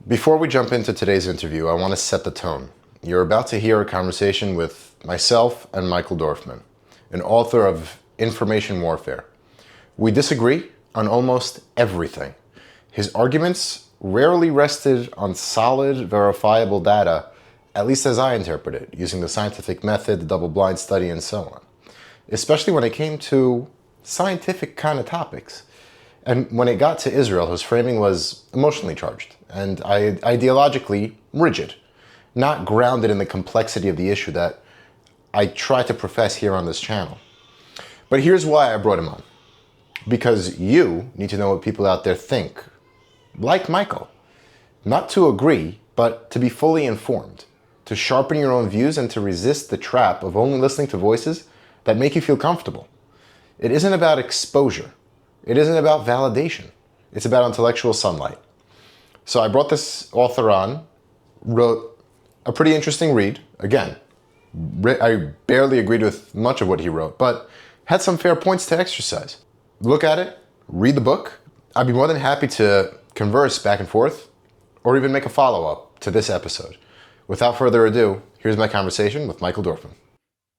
Before we jump into today's interview, I want to set the tone. You're about to hear a conversation with myself and Michael Dorfman, an author of Information Warfare. We disagree on almost everything. His arguments rarely rested on solid, verifiable data, at least as I interpret it, using the scientific method, the double-blind study, and so on. Especially when it came to scientific kind of topics. And when it got to Israel, his framing was emotionally charged and ideologically rigid, not grounded in the complexity of the issue that I try to profess here on this channel. But here's why I brought him on. Because you need to know what people out there think, like Michael. Not to agree, but to be fully informed, to sharpen your own views and to resist the trap of only listening to voices that make you feel comfortable. It isn't about exposure. It isn't about validation. It's about intellectual sunlight. So I brought this author on, wrote a pretty interesting read. Again, I barely agreed with much of what he wrote, but had some fair points to exercise. Look at it, read the book. I'd be more than happy to converse back and forth, or even make a follow-up to this episode. Without further ado, here's my conversation with Michael Dorfman.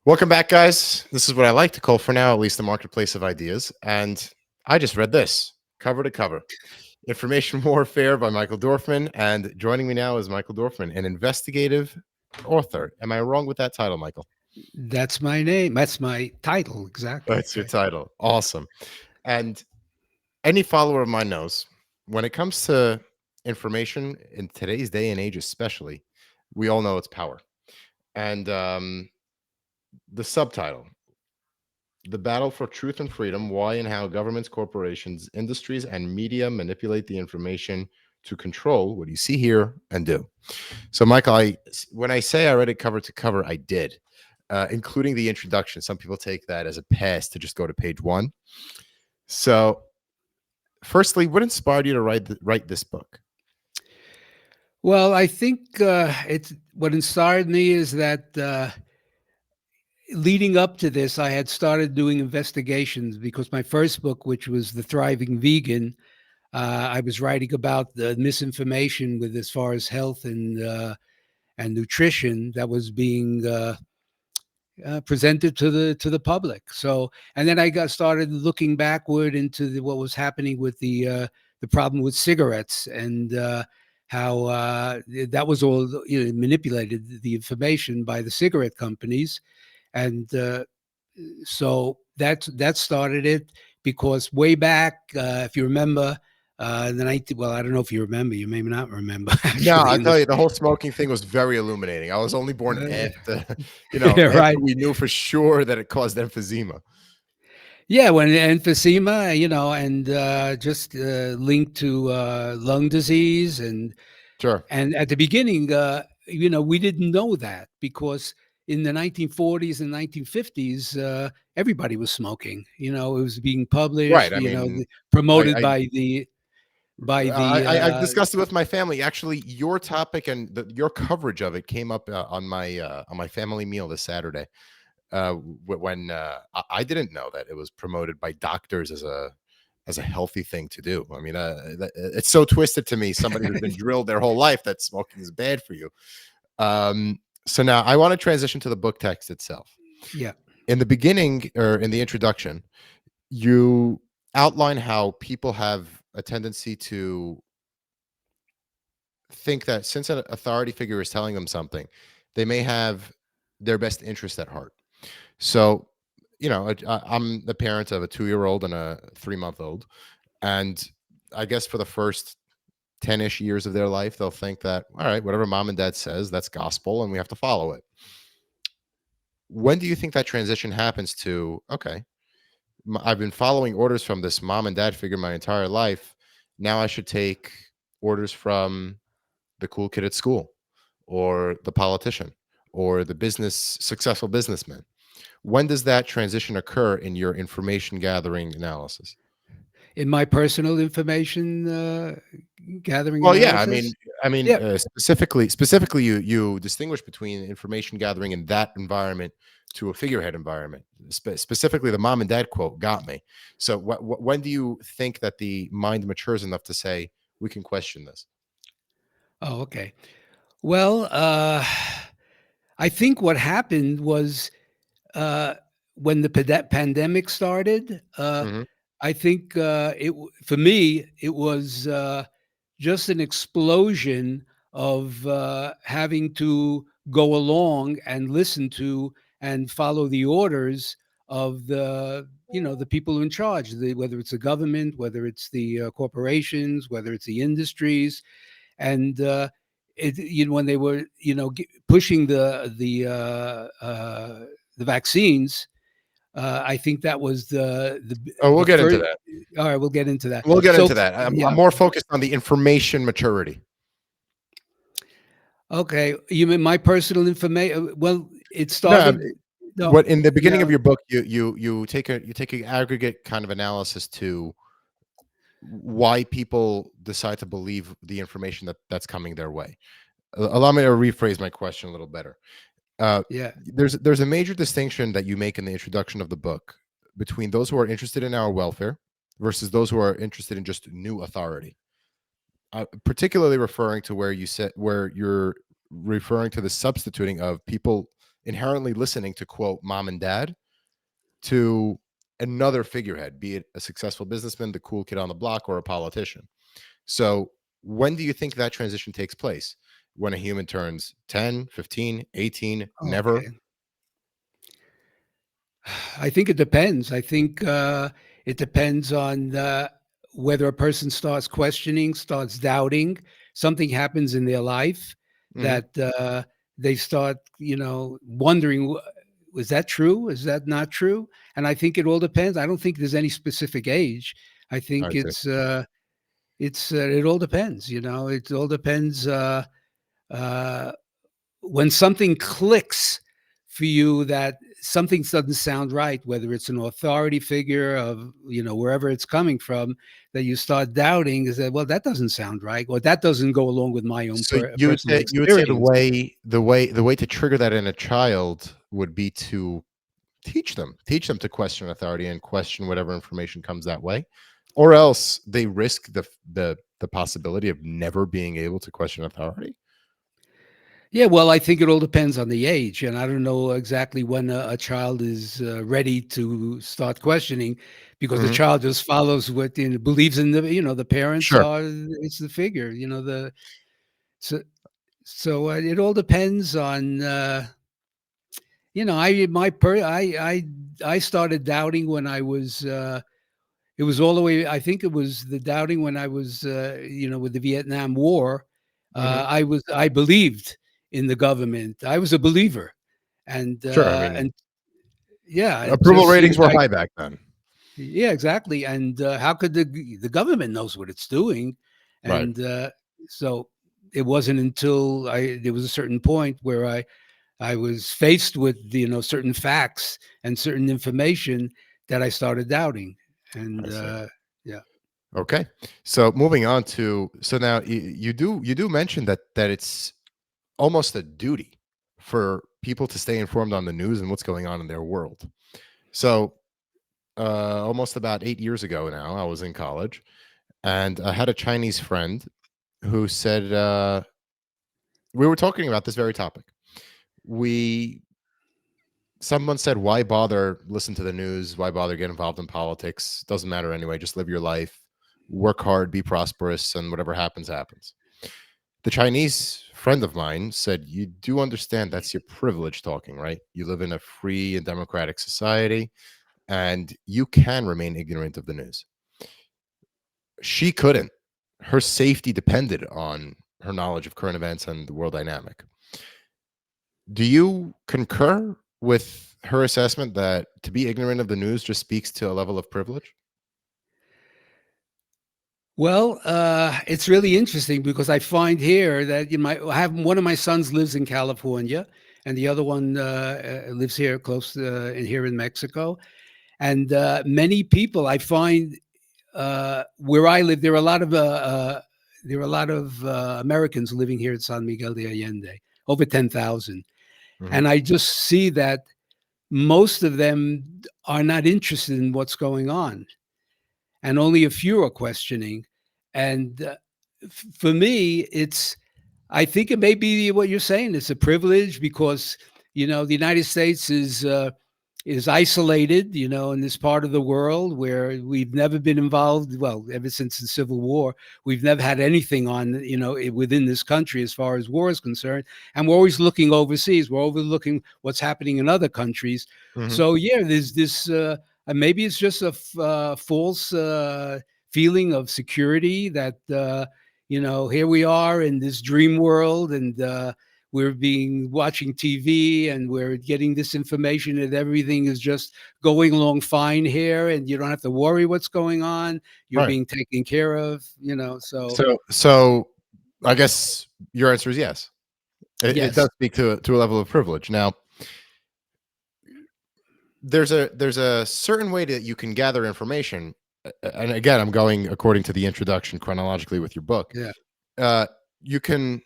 Welcome back, guys. This is what I like to call, for now at least, the marketplace of ideas. And I just read this, cover to cover. Information Warfare by Michael Dorfman. And joining me now is Michael Dorfman, an investigative author. Am I wrong with that title, Michael? That's my name. That's my title, exactly. That's your title. Awesome. And any follower of mine knows, when it comes to information in today's day and age especially, we all know it's power. And the subtitle, The Battle for Truth and Freedom, Why and How Governments, Corporations, Industries, and Media Manipulate the Information to Control What You See, Hear, and Do. So, Michael, when I say I read it cover to cover, I did, including the introduction. Some people take that as a pass to just go to page one. So, firstly, what inspired you to write this book? Well, I think it's what inspired me is that leading up to this, I had started doing investigations because my first book, which was The Thriving Vegan, I was writing about the misinformation with as far as health and nutrition that was being presented to the public. So, and then I got started looking backward into what was happening with the problem with cigarettes and how that was all manipulated the information by the cigarette companies, and so that started it because way back, if you remember. Well, I don't know if you remember. You may not remember. Actually, No, I'll tell you, the whole smoking thing was very illuminating. I was only born after, after right. we knew for sure that it caused emphysema. Yeah, when emphysema, and just linked to lung disease, Sure. and at the beginning, we didn't know that because in the 1940s and 1950s, everybody was smoking. It was being Right. published, I mean, promoted I, I've by the. discussed it with my family. Actually, your topic and your coverage of it came up on my family meal this Saturday. When I didn't know that it was promoted by doctors as a healthy thing to do. I mean, it's so twisted to me. Somebody who's been drilled their whole life that smoking is bad for you. So now I want to transition to the book text itself. Yeah. In the beginning, or in the introduction, you outline how people have a tendency to think that since an authority figure is telling them something, they may have their best interest at heart. So, I'm the parent of a 2-year-old and a 3-month-old. And I guess for the first 10-ish years of their life, they'll think that, all right, whatever mom and dad says, that's gospel and we have to follow it. When do you think that transition happens to, okay, I've been following orders from this mom and dad figure my entire life. Now I should take orders from the cool kid at school or the politician or the successful businessman? When does that transition occur in your information gathering analysis? In my personal information gathering Well, yeah, analysis. Yeah. specifically, you distinguish between information gathering in that environment to a figurehead environment. Specifically, the mom and dad quote got me. So, when do you think that the mind matures enough to say we can question this? Oh, okay. Well, I think what happened was uh, when the pandemic started. Hmm. I think for me it was just an explosion of having to go along and listen to and follow the orders of the people in charge, whether it's the government, whether it's the corporations, whether it's the industries, and when they were pushing the vaccines. I think that was Oh, we'll the get into first. that. All right, we'll get into that. We'll get So into that. I'm yeah, more focused on the information maturity. okay. You mean my personal information? Well, it No, started. No, what in the beginning yeah, of your book, you take a aggregate kind of analysis to why people decide to believe the information that's coming their way. Allow me to rephrase my question a little better. Uh, yeah. there's a major distinction that you make in the introduction of the book between those who are interested in our welfare versus those who are interested in just new authority. Particularly referring to where you're referring to the substituting of people inherently listening to quote mom and dad to another figurehead, be it a successful businessman, the cool kid on the block, or a politician. So, when do you think that transition takes place? When a human turns 10, 15, 18, never? Okay. I think it depends. I think it depends on whether a person starts questioning, starts doubting. Something happens in their life Hmm. that they start, wondering: Was that true? Is that not true? And I think it all depends. I don't think there's any specific age. I think I see. it all depends. It all depends. Uh, when something clicks for you, that something doesn't sound right, whether it's an authority figure of wherever it's coming from, that you start doubting, is that, well, that doesn't sound right, or that doesn't go along with my own So personal you would say the experience. way to trigger that in a child would be to teach them to question authority and question whatever information comes that way, or else they risk the possibility of never being able to question authority. Yeah, well, I think it all depends on the age, and I don't know exactly when a child is ready to start questioning, because the Hmm. child just follows what believes in the parents Sure. are, it's the figure, the so it all depends on I my per I started doubting when I was it was all the way, I think it was the doubting when I was with the Vietnam War. Hmm. I believed in the government. I was a believer, Sure. I mean, and yeah, it approval just ratings seemed were like, high back then. yeah, exactly. And how could the government knows what it's doing? Right. And so it wasn't until there was a certain point where I was faced with certain facts and certain information that I started doubting. And I see. yeah, Okay. So moving on to, so now you do mention that it's almost a duty for people to stay informed on the news and what's going on in their world. So almost about 8 years ago now, I was in college, and I had a Chinese friend who said, we were talking about this very topic. We Someone said, "Why bother listen to the news? Why bother get involved in politics? Doesn't matter anyway. Just live your life, work hard, be prosperous, and whatever happens, happens." The Chinese friend of mine said, "You do understand that's your privilege talking, right? You live in a free and democratic society, and you can remain ignorant of the news." She couldn't. Her safety depended on her knowledge of current events and the world dynamic. Do you concur with her assessment that to be ignorant of the news just speaks to a level of privilege? well, it's really interesting because I find here that I have one of my sons lives in California, and the other one lives here close here in Mexico. And many people I find where I live, there are a lot of Americans living here in San Miguel de Allende, over 10,000, Mhm. and I just see that most of them are not interested in what's going on, and only a few are questioning. And for me, it's I think it may be what you're saying. It's a privilege because the United States is isolated, in this part of the world where we've never been involved. Well, ever since the Civil War, we've never had anything on, within this country as far as war is concerned. And we're always looking overseas. We're overlooking what's happening in other countries. Hmm. So yeah, there's this. Maybe it's just a false feeling of security that here we are in this dream world, and we're being watching TV, and we're getting this information that everything is just going along fine here, and you don't have to worry what's going on. You're Right. being taken care of, so So I guess your answer is yes. It yes. does speak to a level of privilege. Now, there's a certain way that you can gather information, and again, I'm going according to the introduction chronologically with your book. Yeah. Uh, you can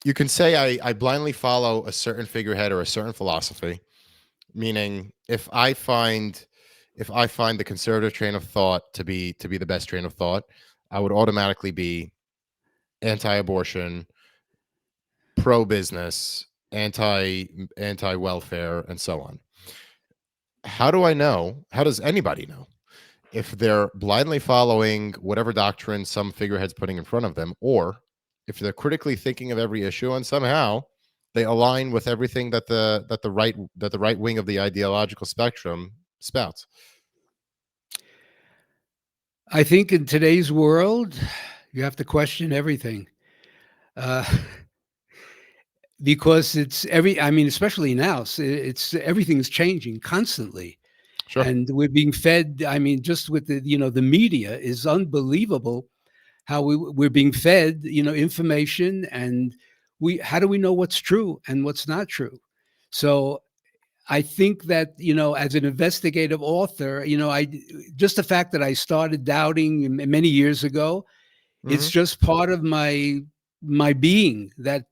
you can say I blindly follow a certain figurehead or a certain philosophy, meaning if I find the conservative train of thought to be the best train of thought, I would automatically be anti-abortion, pro-business, anti-welfare, and so on. How do I know? How does anybody know if they're blindly following whatever doctrine some figurehead's putting in front of them, or if they're critically thinking of every issue and somehow they align with everything that the right wing of the ideological spectrum spouts? I think in today's world, you have to question everything. Uh, because I mean, especially now, it's everything's changing constantly. Sure. And we're being fed. I mean, just with the media is unbelievable how we're being fed, information, and how do we know what's true and what's not true? So I think that, as an investigative author, I just the fact that I started doubting many years ago, it's Hmm. just part of my being that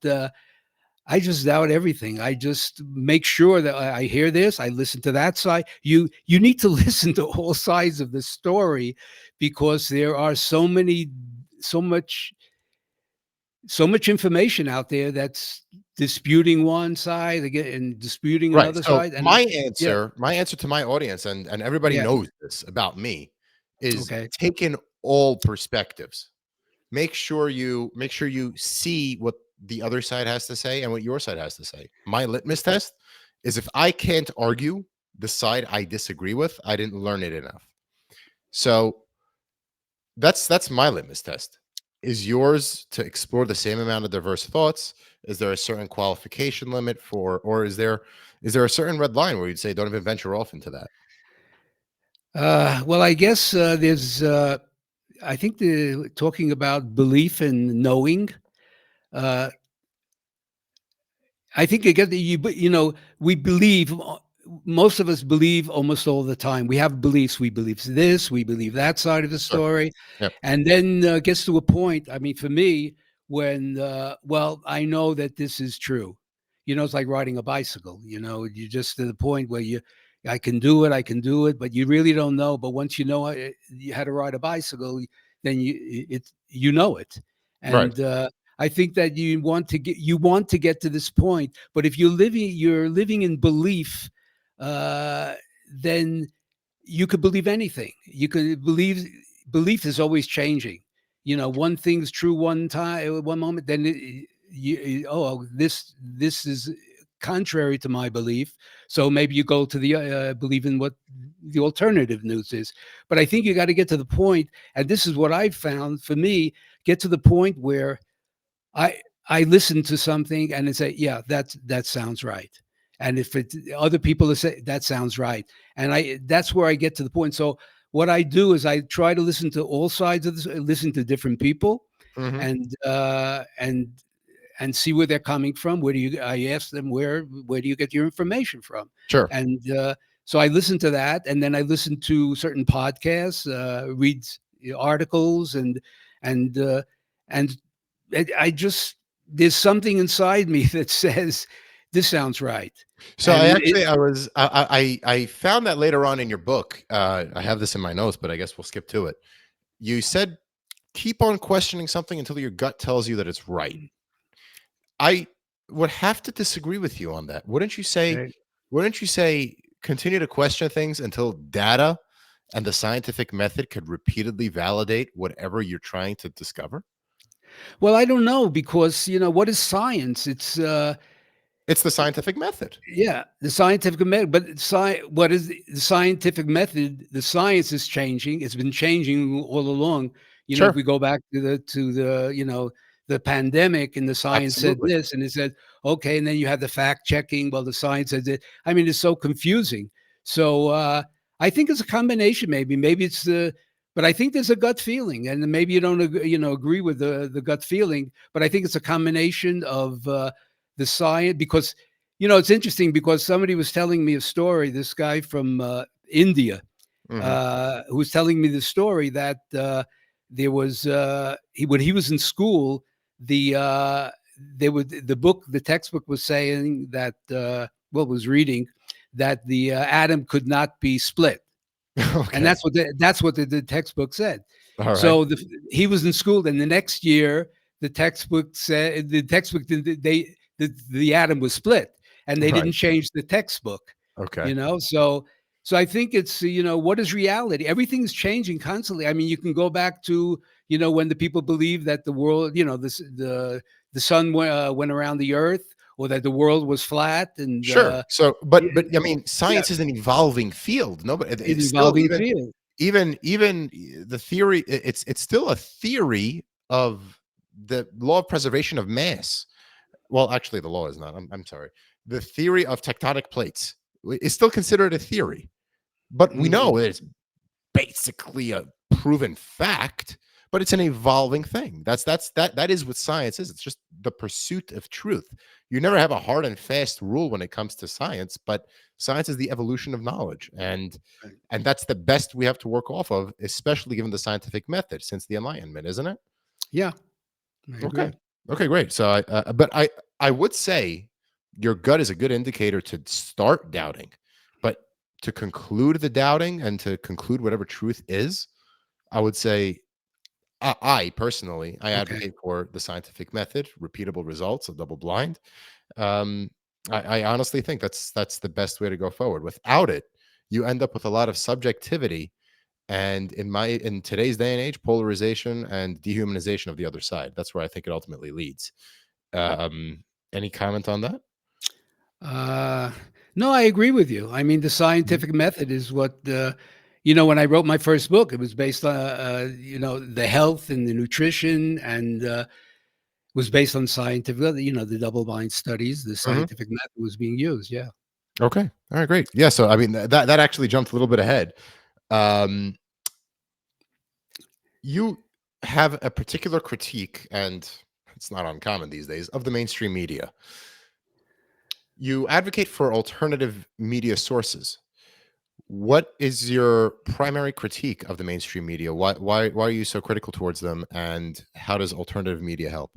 I just doubt everything. I just make sure that I hear this, I listen to that side. You need to listen to all sides of the story, because there are so much so much information out there that's disputing one side again and disputing Right. another So side. And my yeah, answer, my answer to my audience, and everybody yeah, knows this about me, is okay. take in all perspectives. Make sure you see what the other side has to say and what your side has to say. My litmus test is if I can't argue the side I disagree with, I didn't learn it enough. So that's my litmus test. Is yours to explore the same amount of diverse thoughts? Is there a certain qualification limit for, or is there a certain red line where you'd say don't even venture off into that? Well, I guess there's. I think the talking about belief and knowing. Uh, I think again, we believe. Most of us believe almost all the time. We have beliefs. We believe this. We believe that side of the Sure. story, Yep. and then gets to a point. I mean, for me, when well, I know that this is true. It's like riding a bicycle. You just to the point where I can do it. I can do it, but you really don't know. But once you know you how to ride a bicycle, then you know it, Right. and I think that you want to get to this point, but if you're living in belief, uh, then you could believe anything. You could belief is always changing. One thing's true one time, one moment, then oh, this is contrary to my belief. So maybe you go to the believe in what the alternative news is. But I think you got to get to the point, and this is what I've found for me: get to the point where I I listen to something and say, yeah, that sounds right. And if other people say that sounds right, and that's where I get to the point. So what I do is I try to listen to all sides of this, listen to different people, Hmm. and and see where they're coming from. I ask them where do you get your information from, Sure. and so I listen to that, and then I listen to certain podcasts, read articles, and and I just there's something inside me that says this sounds right, So I and actually I found that later on in your book. I have this in my notes, but I guess we'll skip to it. You said keep on questioning something until your gut tells you that it's right. I would have to disagree with you on that. Wouldn't you say? Okay. Wouldn't you say continue to question things until data and the scientific method could repeatedly validate whatever you're trying to discover? Well, I don't know because, what is science? It's It's the scientific method. yeah, the scientific method, but what is the scientific method? The science is changing. It's been changing all along. If Sure. we go back to the pandemic, and the science said Absolutely. this, and it said okay, and then you have the fact checking. Well, the science said it. I mean, it's so confusing. So I think it's a combination. Maybe it's the, but I think there's a gut feeling, and maybe you don't agree with the gut feeling, but I think it's a combination of the science because it's interesting because somebody was telling me a story. This guy from India, Mhm. who was telling me the story that there was when he was in school, the textbook was saying that was reading that the atom could not be split, and Okay. that's what the textbook said. All right. So he was in school, and the next year the textbook the atom was split, and they Right. didn't change the textbook. Okay. You know, so I think it's what is reality? Everything's changing constantly. I mean, you can go back to when the people believed that the world, the sun went around the earth, or that the world was flat, and Sure. So, yeah, but I mean, yeah, science is an evolving field. No, but an it's still evolving field. even the theory. It's still a theory of the law of preservation of mass. Well, actually, the law is not. I'm sorry. The theory of tectonic plates is still considered a theory, but we know Mhm. that it's basically a proven fact, but it's an evolving thing. That is what science is. It's just the pursuit of truth. You never have a hard and fast rule when it comes to science, but science is the evolution of knowledge, and that's the best we have to work off of, especially given the scientific method since the Enlightenment, isn't it? Yeah, I Okay. agree. Okay, great. So but I would say your gut is a good indicator to start doubting, but to conclude the doubting and to conclude whatever truth is, I would say I personally I Okay. advocate for the scientific method, repeatable results, a double blind. Um, I honestly think that's the best way to go forward. Without it, you end up with a lot of subjectivity and in today's day and age, polarization and dehumanization of the other side. That's where I think it ultimately leads. Um, any comment on that? Uh, no, I agree with you. I mean, the Mhm. scientific method is what, when I wrote my first book, it was based on, the health and the nutrition, and was based on scientific, the double blind studies, the Mhm. scientific method was being used. Yeah. Okay. All right, great. Yeah, so I mean that actually jumped a little bit ahead. Um, you have a particular critique, and it's not uncommon these days, of the mainstream media. You advocate for alternative media sources. What is your primary critique of the mainstream media? Why are you so critical towards them, and how does alternative media help?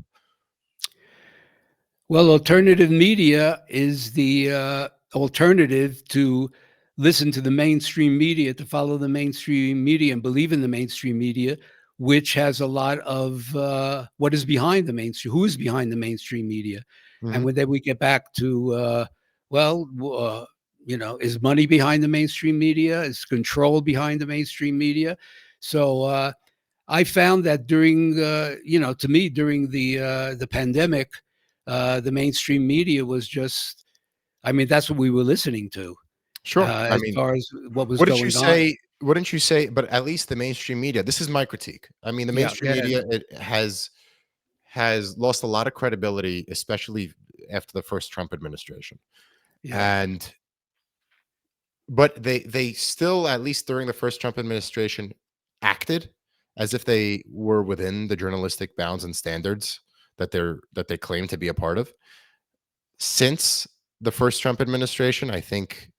Well, alternative media is the alternative to listen to the mainstream media, to follow the mainstream media and believe in the mainstream media, which has a lot of what is behind the mainstream, who is behind the mainstream media. And Mhm. when then we get back to, well, is money behind the mainstream media? Is control behind the mainstream media? So I found that during, to me, during the pandemic, the mainstream media was just, I mean, that's what we were listening to Sure. I as mean, far as what was wouldn't you going on. say wouldn't you say but at least the mainstream media, this is my critique. I mean, the Yeah, mainstream go ahead. media, it has lost a lot of credibility, especially after the first Trump administration. Yeah, And but they still, at least during the first Trump administration, acted as if they were within the journalistic bounds and standards that they claim to be a part of. Since the first Trump administration, I think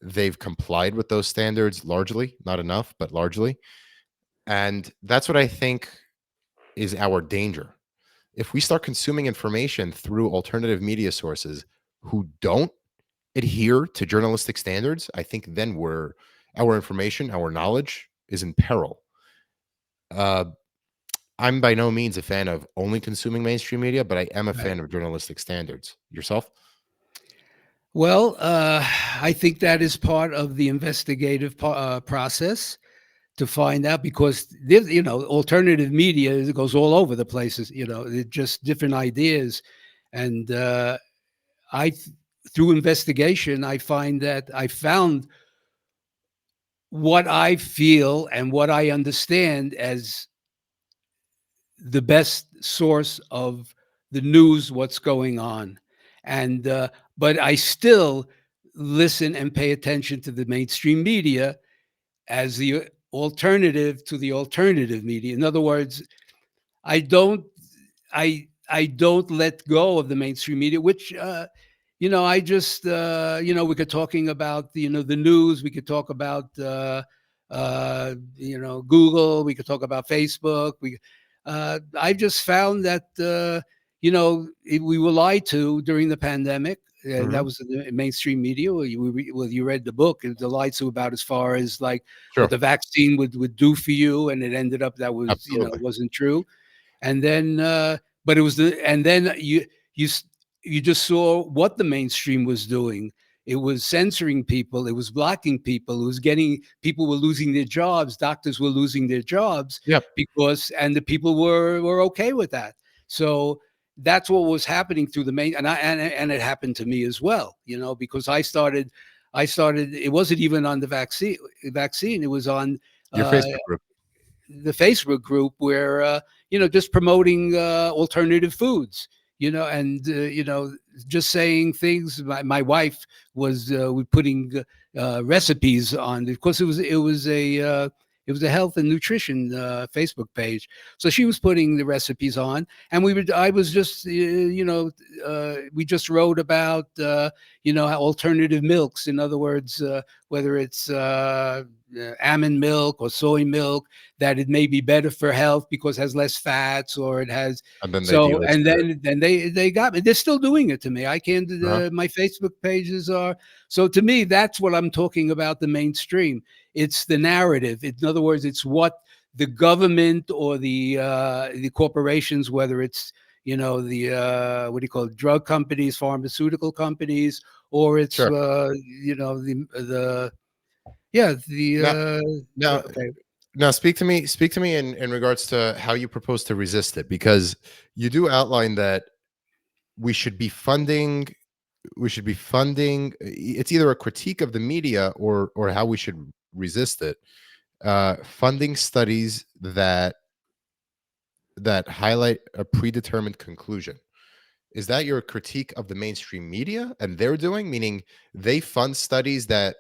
they've complied with those standards largely, not enough, but largely. And that's what I think is our danger. If we start consuming information through alternative media sources who don't adhere to journalistic standards, I think then our information, our knowledge is in peril. Uh, I'm by no means a fan of only consuming mainstream media, but I am a Right. fan of journalistic standards. Yourself? Well, I think that is part of the investigative process to find out because there's, alternative media it goes all over the places. It just different ideas, and I through investigation I find that I found what I feel and what I understand as the best source of the news, what's going on. And, but I still listen and pay attention to the mainstream media as the alternative to the alternative media. In other words, I don't I don't let go of the mainstream media, which I just we could talking about the news, we could talk about Google, we could talk about Facebook. I just found that we were lied to during the pandemic. And Hmm. that was the mainstream media. You read the book. The lied to about as far as like what Sure. the vaccine would do for you, and it ended up that was Absolutely. wasn't true. And then but it was and then you just saw what the mainstream was doing. It was censoring people, it was blocking people, it was getting people were losing their jobs, doctors were losing their jobs Yep. because and the people were okay with that. So that's what was happening through the main and it happened to me as well, because I started it wasn't even on the vaccine, it was on Your uh, Facebook group. the Facebook group where just promoting alternative foods, and just saying things. My wife was putting recipes on because it was a health and nutrition Facebook page. So she was putting the recipes on, and I was just we just wrote about alternative milks. In other words, whether it's almond milk or soy milk, that it may be better for health because it has less fats or it has And then they so and delisted it. then they got me. They're still doing it to me. I can't Uh-huh. my Facebook pages are so to me that's what I'm talking about, the mainstream. It's the narrative. In other words, it's what the government or the corporations, whether it's the what do you call it, drug companies, pharmaceutical companies, or it's Sure. the yeah Now, now, okay. now, speak to me in regards to how you propose to resist it, because you do outline that we should be funding. We should be funding. It's either a critique of the media or how we should resist it. Funding studies that highlight a predetermined conclusion. Is that your critique of the mainstream media and they're doing? Meaning they fund studies that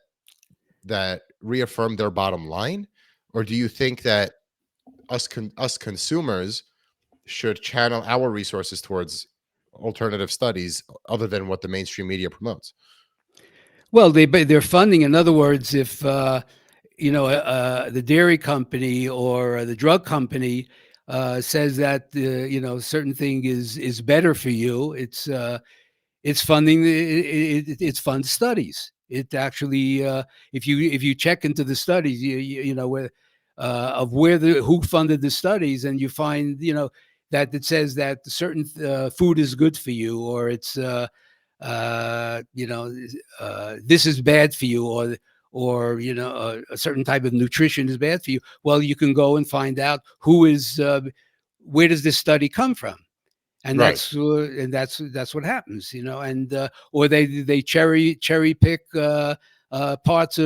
reaffirm their bottom line, or do you think that us consumers should channel our resources towards alternative studies other than what the mainstream media promotes? Well, they're funding. In other words, if the dairy company or the drug company says that certain thing is better for you, it's funding it's fund studies. It actually if you check into the studies, where of where the who funded the studies, and you find that it says that certain food is good for you, or it's uh, you know, this is bad for you, or a certain type of nutrition is bad for you. Well, you can go and find out where does this study come from, and Right. that's what happens, and or they cherry pick parts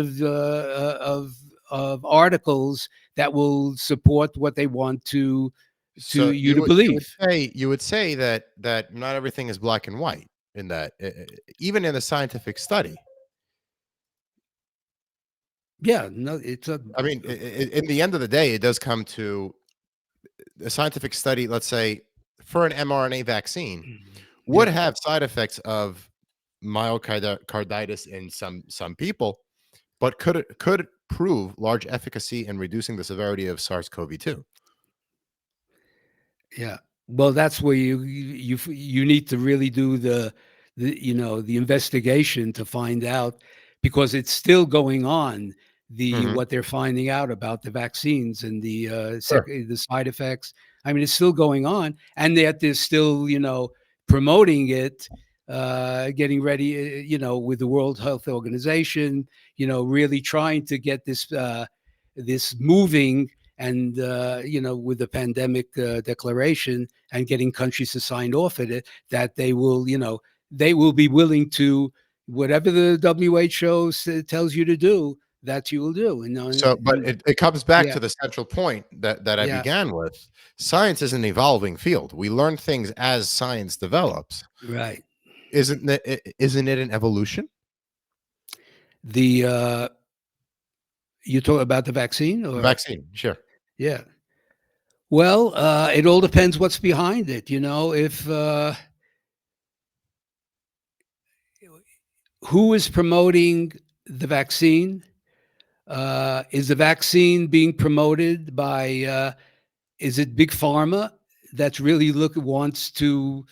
of articles that will support what they want to So you to believe. you would say that not everything is black and white in that even in a scientific study. Yeah, no, it's a I mean, in the end of the day, it does come to a scientific study. Let's say for an mRNA vaccine would yeah. have side effects of myocarditis in some people, but could prove large efficacy in reducing the severity of SARS-CoV-2. Yeah. Well, that's where you need to really do the investigation to find out, because it's still going on, Mhm. what they're finding out about the vaccines and the Sure. the side effects. I mean, it's still going on, and yet they're still, promoting it, getting ready, with the World Health Organization, really trying to get this moving, and with the pandemic declaration, and getting countries to sign off at it, that they will be willing to, whatever the WHO tells you to do, that you will do. So, but it comes back Yeah, to the central point that I yeah, began with. Science is an evolving field. We learn things as science develops. right. Isn't it an evolution? The You talk about the vaccine, The or vaccine, sure. yeah. Well, it all depends what's behind it. If who is promoting the vaccine? Is the vaccine being promoted by? Is it big pharma that's really wants to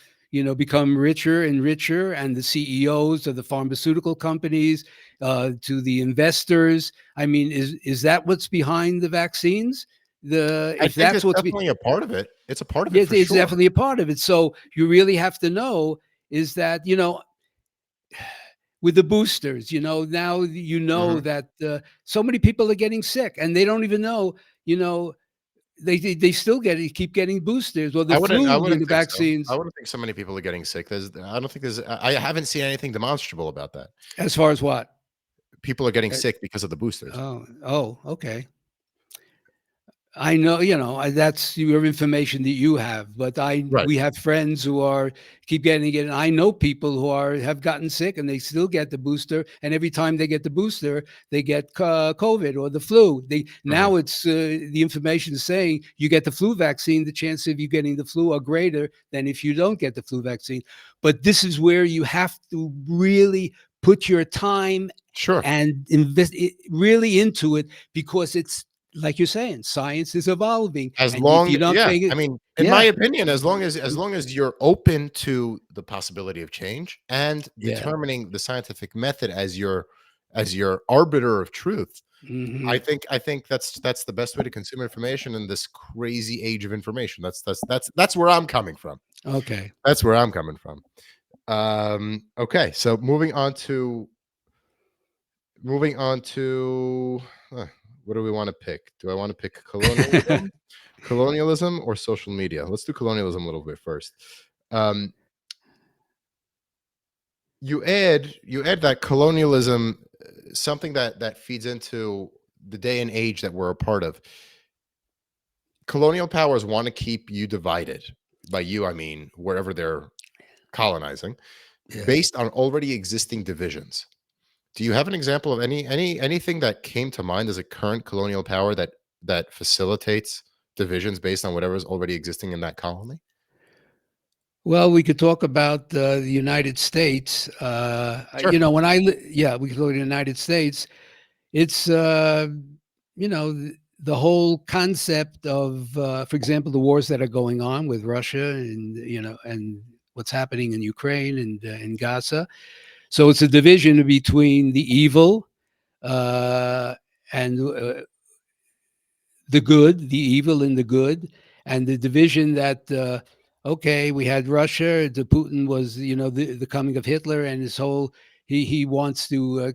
become richer and richer, and the CEOs of the pharmaceutical companies, to the investors? I mean, is that what's behind the vaccines? The I If think that's it's what's definitely a part of it. It's a part of it yes, for it's sure. definitely a part of it. So you really have to know, is that, with the boosters, now Mhm. that so many people are getting sick, and they don't even know, you know, they still keep getting boosters, or the I flu, wouldn't think so. I vaccines. wouldn't think so many people are getting sick. I don't think I haven't seen anything demonstrable about that. As far as what? People are getting Uh, sick because of the boosters. oh, okay. I know, that's your information that you have, but Right. we have friends who keep getting it, and I know people who have gotten sick, and they still get the booster, and every time they get the booster, they get COVID or the flu. Mhm. Now it's the information is saying, you get the flu vaccine, the chance of you getting the flu are greater than if you don't get the flu vaccine. But this is where you have to really put your time Sure. and invest really into it, because it's like you're saying, science is evolving, As and if long you don't Yeah, think I it, mean, in my yeah, opinion, as long as you're open to the possibility of change and yeah, determining the scientific method as your arbiter of truth, hmm, I think that's the best way to consume information in this crazy age of information. That's where I'm coming from. okay, That's where I'm coming from. Okay, so moving on to what do we want to pick? Do I want to pick colonialism or social media? Let's do colonialism a little bit first. Um, you add that colonialism, something that feeds into the day and age that we're a part of. Colonial powers want to keep you divided. By you, I mean wherever they're colonizing, yeah. based on already existing divisions. Do you have an example of anything that came to mind as a current colonial power that facilitates divisions based on whatever is already existing in that colony? Well, we could talk about the United States. Sure. Yeah, we could look at the United States. It's the whole concept of, for example, the wars that are going on with Russia, and and what's happening in Ukraine, and in Gaza. So it's a division between the evil, uh, and the good, the evil and the good, and the division that, okay, we had Russia. The Putin was, the coming of Hitler, and his whole, he wants to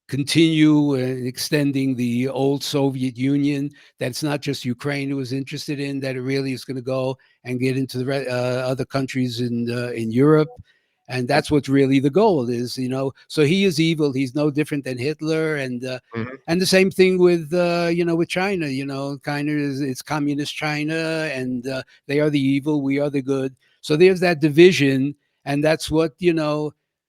continue extending the old Soviet Union. That's not just Ukraine who was interested in, that it really is going to go and get into the other countries in Europe. And that's what's really the goal is, so he is evil. He's no different than Hitler. Mhm. And the same thing with, with China, kind of it's communist China, and they are the evil, we are the good. So there's that division. And that's what,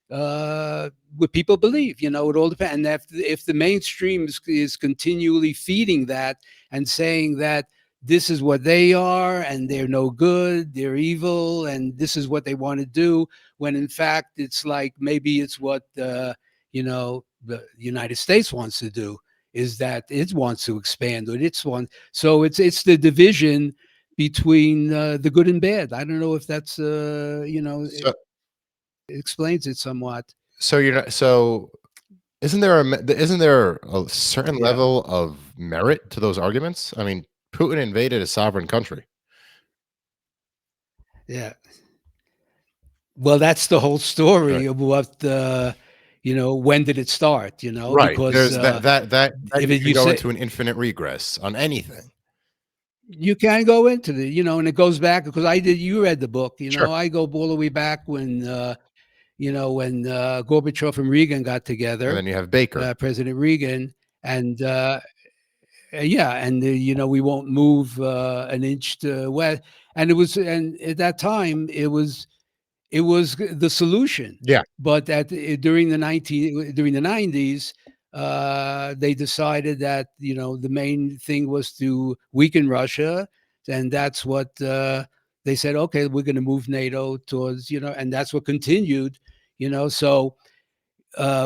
what people believe. It all depends. And if the mainstream is continually feeding that, and saying that this is what they are, and they're no good, they're evil, and this is what they want to do, when in fact it's like, maybe it's what the United States wants to do, is that it wants to expand, or it's one. So it's the division between the good and bad. I don't know if that's So it explains it somewhat. so you're not so isn't there a certain Yeah. level of merit to those arguments? I mean, Putin invaded a sovereign country. Yeah. Well, that's the whole Right. story of what, when did it start, Right. because, There's that if you it, can you go say into an infinite regress on anything. you can go into and it goes back because you read the book, Sure. I go all the way back when Gorbachev and Reagan got And together, then you have Baker. President Reagan, and yeah, and we won't move an inch to west, and at that time it was the solution. Yeah. But during the 90s, they decided that the main thing was to weaken Russia, and that's what they said. Okay, we're going to move NATO towards and that's what continued. So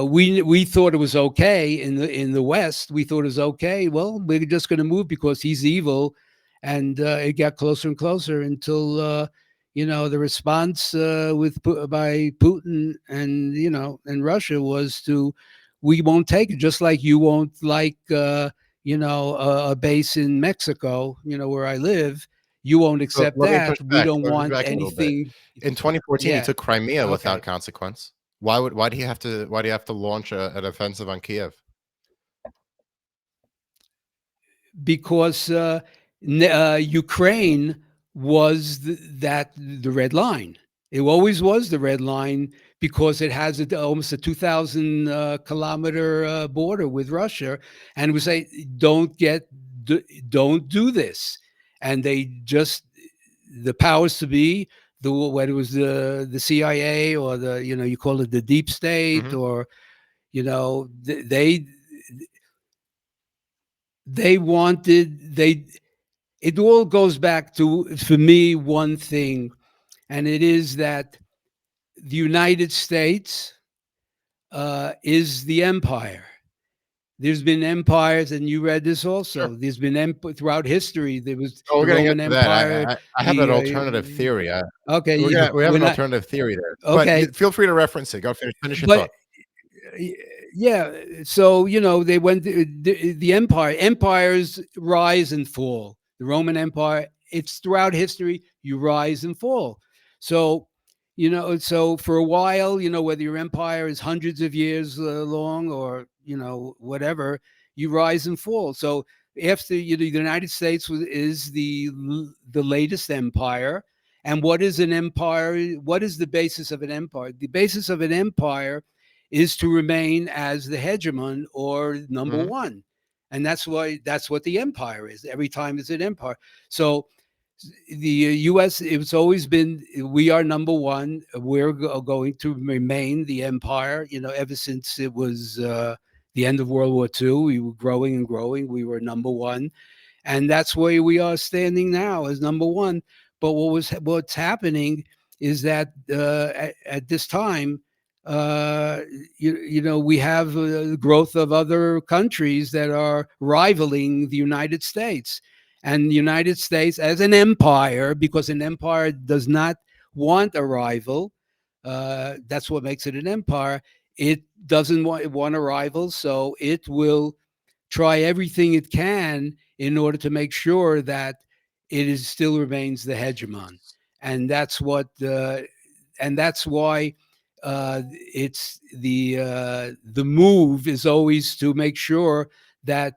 we thought it was okay in the West. We thought it was okay. Well, we're just going to move because he's evil, and it got closer and closer until the response by Putin and and Russia was to we won't take it, just like you won't like a base in Mexico, where I live. You won't So accept that. We don't let me push want back a little bit. anything. In 2014, he Yeah. took Crimea without Okay. consequence. Why do you have to launch an offensive on Kiev? Because Ukraine was the red line. It always was the red line because it has almost a 2,000 kilometer border with Russia, and we say don't do this, and they just the powers to be, whether it was the CIA or you call it the deep state, Mhm. or they wanted they it all goes back to, for me, one thing, and it is that the United States is the empire. There's been empires, and you read this Sure. also. There's been throughout history. There was Oh, we're the gonna get Roman to that. Empire. I have an alternative The theory. Okay, We have we're an not alternative theory there, but okay, feel free to reference it. Go finish your but thought. yeah. So they went the empires rise and fall. The Roman Empire, it's throughout history, you rise and fall. So so for a while, whether your empire is hundreds of years long, or whatever, you rise and fall. So after the United States is the latest empire. And what is an empire? What is the basis of an empire? The basis of an empire is to remain as the hegemon, or number Mhm. one. And that's what the empire is. Every time it's an empire. So the U.S., it's always been, we are number one. We're going to remain the empire. Ever since it was the end of World War II, we were growing and growing. We were number one, and that's where we are standing now as number one. But what's happening is that at this time, uh, we have the growth of other countries that are rivaling the United States, and the United States as an empire, because an empire does not want a rival. That's what makes it an empire. It doesn't want a rival, so it will try everything it can in order to make sure that it is still remains the hegemon, and that's why it's the move is always to make sure that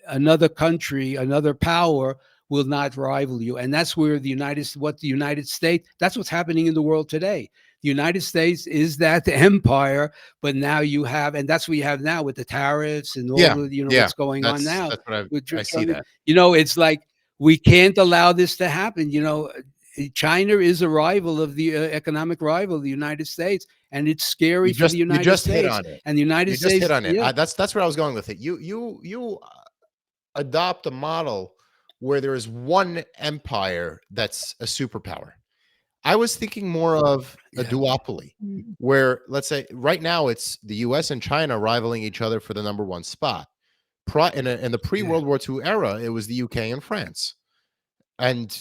another country, another power will not rival you, and that's where the United States. That's what's happening in the world today. The United States is that empire, but now you have, and that's what you have now with the tariffs and all Yeah, the yeah. what's going on now. That's what With I see that. it's like we can't allow this to happen. China is a rival of the economic rival of the United States, and it's scary for the You United just hit States. on it. And the United You just hit States, on it. yeah, That's where I was going with it. You adopt a model where there is one empire that's a superpower. I was thinking more of a yeah, duopoly, where let's say right now it's the US and China rivaling each other for the number one spot. In the pre yeah, World War II era, it was the UK and France. And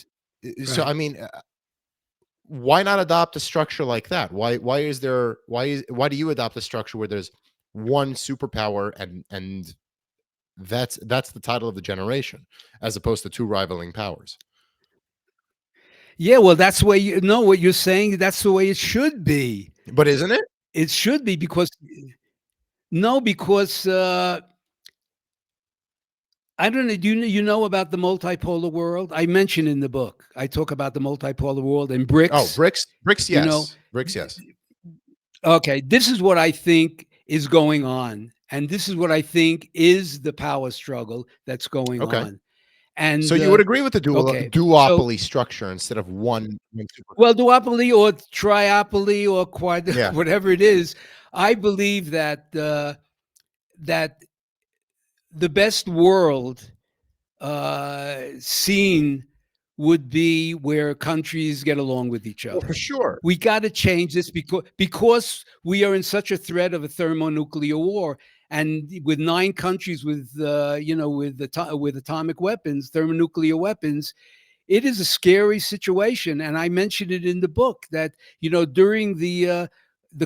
so, right. I mean, why not adopt a structure like that? Why do you adopt a structure where there's one superpower, and that's the title of the generation, as opposed to two rivaling powers? Yeah, well, that's the way you know what you're saying. That's the way it should be. But isn't it? It should be because no, because I don't know. Do you know about the multipolar world? I mention in the book. I talk about the multipolar world and Oh, BRICS. bricks, You know, yes. Bricks, yes. okay, this is what I think is going on, and this is what I think is the power struggle that's going Okay. on. So And you would agree with the okay, so duopoly structure instead of one super. well, duopoly or triopoly or quad, Yeah. whatever it is, I believe that that the best world seen would be where countries get along with each Well, for other. sure. We got to change this because we are in such a threat of a thermonuclear war, and with 9 countries with with atomic weapons, thermonuclear weapons, it is a scary situation. And I mentioned it in the book that during the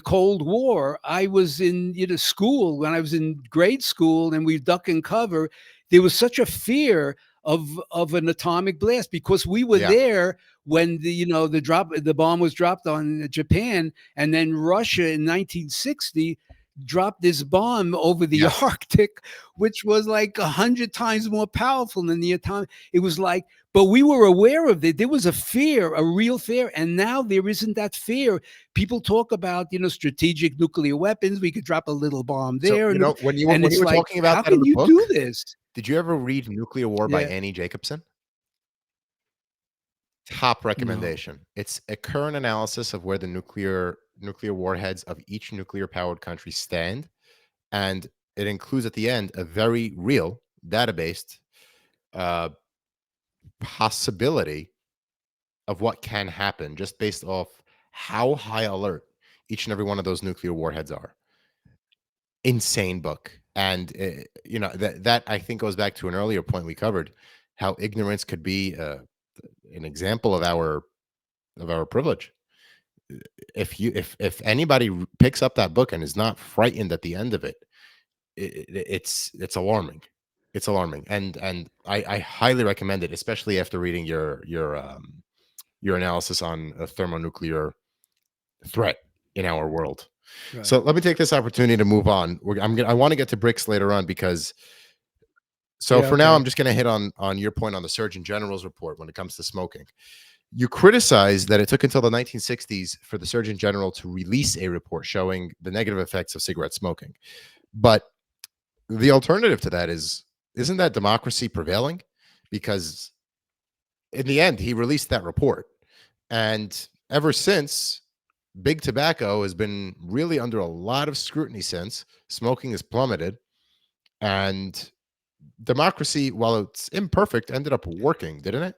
Cold War, I was in school when I was in grade school, and we duck and cover. There was such a fear of an atomic blast because we were Yeah. there when the bomb was dropped on Japan, and then Russia in 1960 dropped this bomb over the Yes. Arctic, which was like 100 times more powerful than the atomic. It was like, but we were aware of it. There was a fear, a real fear, and now there isn't that fear. People talk about strategic nuclear weapons. We could drop a little bomb So, there, and when you it's were like, talking about how that in can the you do book, this? did you ever read Nuclear War by Yeah, Annie Jacobson? Top no, recommendation. It's a current analysis of where the nuclear warheads of each nuclear powered country stand, and it includes at the end a very real database uh, possibility of what can happen just based off how high alert each and every one of those nuclear warheads are. Insane book. And that I think goes back to an earlier point we covered, how ignorance could be an example of our privilege. If anybody picks up that book and is not frightened at the end of it, it's alarming. It's alarming, and I highly recommend it, especially after reading your analysis on a thermonuclear threat in our world. right. So let me take this opportunity to move on. I want to get to bricks later on because so Yeah, for now I'm okay. just going to hit on your point on the Surgeon General's report when it comes to smoking. You criticized that it took until the 1960s for the Surgeon General to release a report showing the negative effects of cigarette smoking. But the alternative to that isn't that democracy prevailing? Because in the end, he released that report. And ever since, big tobacco has been really under a lot of scrutiny since. Smoking has plummeted. And democracy, while it's imperfect, ended up working, didn't it?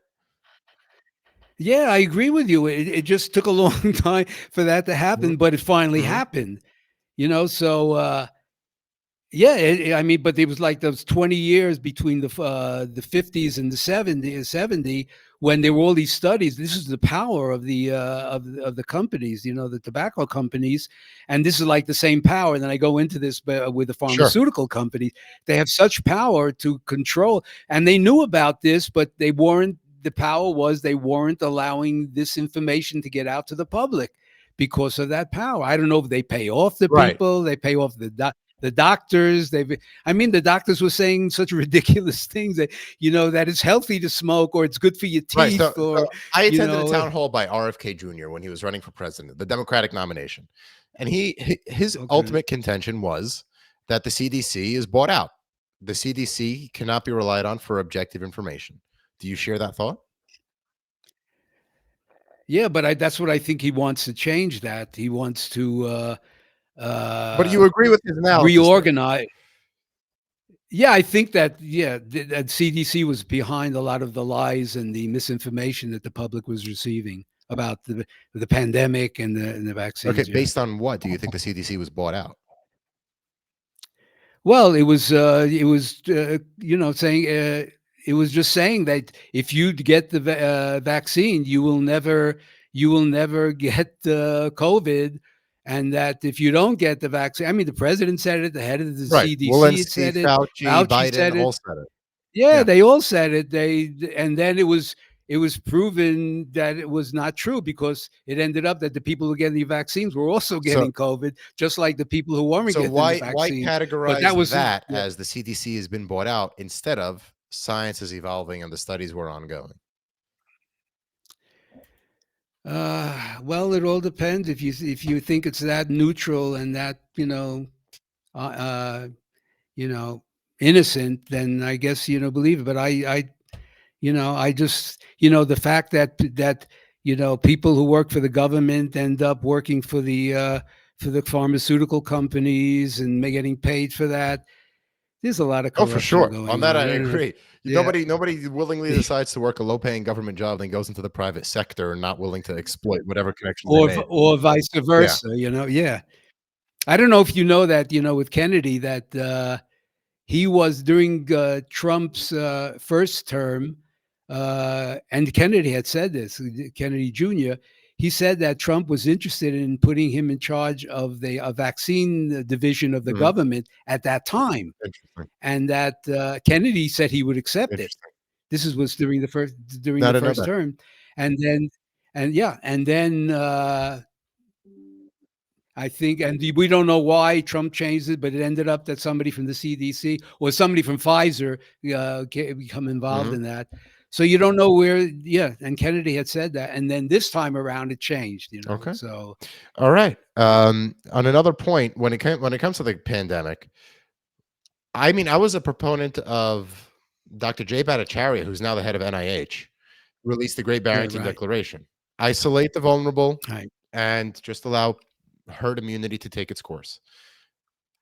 Yeah, I agree with you. It just took a long time for that to happen, but it finally Mm-hmm. happened. So yeah, I mean, but it was like those 20 years between the 50s and the 70 when there were all these studies. This is the power of the companies, the tobacco companies, and this is like the same power. And then I go into this with the Sure. pharmaceutical companies. They have such power to control, and they knew about this, but they weren't. The power was they weren't allowing this information to get out to the public because of that power. I don't know if they pay off the Right. people, they pay off the doctors. I mean, the doctors were saying such ridiculous things that it's healthy to smoke, or it's good for your Right. So, teeth, or I you attended a know town hall by RFK Jr. when he was running for president, the Democratic nomination. And his okay. ultimate contention was that the CDC is bought out. The CDC cannot be relied on for objective information. Do you share that thought? Yeah, but that's what I think he wants to change. That he wants to But uh you agree with his analysis there. reorganize. Yeah, I think that, yeah, that CDC was behind a lot of the lies and the misinformation that the public was receiving about the pandemic and the Okay, vaccines. Yeah. based on what do you think the CDC was bought out? Well, saying it was just saying that if you get the vaccine, you will never get COVID, and that if you don't get the vaccine, I mean, the president said it, the head of the Right. CDC had Walensky, said it, Fauci, Fauci Biden said it. all said it. Yeah, Yeah. they all said it. And then it was it was proven that it was not true, because it ended up that the people who get the vaccines were also So getting COVID, just like the people who weren't so getting the why vaccine. But categorize that was, that yeah. as the CDC has been bought out instead of science is evolving and the studies were ongoing? Well, it all depends. If you think it's that neutral and that, uh, uh, you know, innocent, then I guess, believe it. But I just, the fact that people who work for the government end up working for the pharmaceutical companies and getting paid for that. There's a lot of Oh, for corruption sure. On going that, on. I I don't know. agree. Yeah. Nobody willingly decides to work a low-paying government job, then goes into the private sector and not willing to exploit whatever connections they made. Or vice Yeah. versa, yeah. I don't know if you know that, with Kennedy, that he was during Trump's first term, and Kennedy had said this, Kennedy Jr., he said that Trump was interested in putting him in charge of the vaccine division of the Mhm. government at that time, Interesting. and that Kennedy said he would accept it. Interesting. Was during No, I the didn't know first that. term, and then and then I think, and we don't know why Trump changed it, but it ended up that somebody from the CDC or somebody from Pfizer become involved Mhm. in that. So you don't know where, yeah. And Kennedy had said that, and then this time around it changed, Okay. So All right. On another point, when it comes to the pandemic, I mean, I was a proponent of Dr. Jay Bhattacharya, who's now the head of NIH, released the Great yeah, Barrington right, Declaration. Isolate the vulnerable right. and just allow herd immunity to take its course.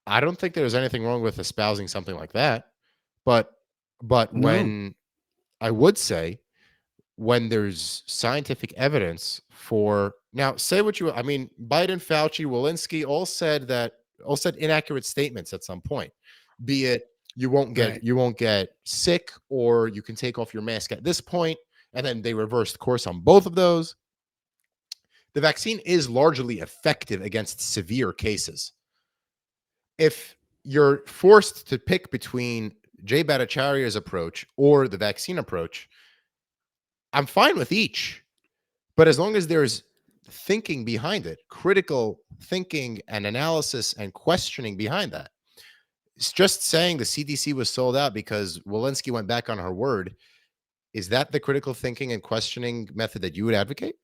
I don't think there's anything wrong with espousing something like that, but No, when I would say when there's scientific evidence for now, say what you I mean, Biden, Fauci, Walensky all said inaccurate statements at some point. Be it right. you won't get sick or you can take off your mask at this point, and then they reversed course on both of those. The vaccine is largely effective against severe cases. If you're forced to pick between Jay Bhattacharya's approach or the vaccine approach, I'm fine with each. But as long as there's thinking behind it, critical thinking and analysis and questioning behind that, it's just saying the CDC was sold out because Walensky went back on her word. Is that the critical thinking and questioning method that you would advocate?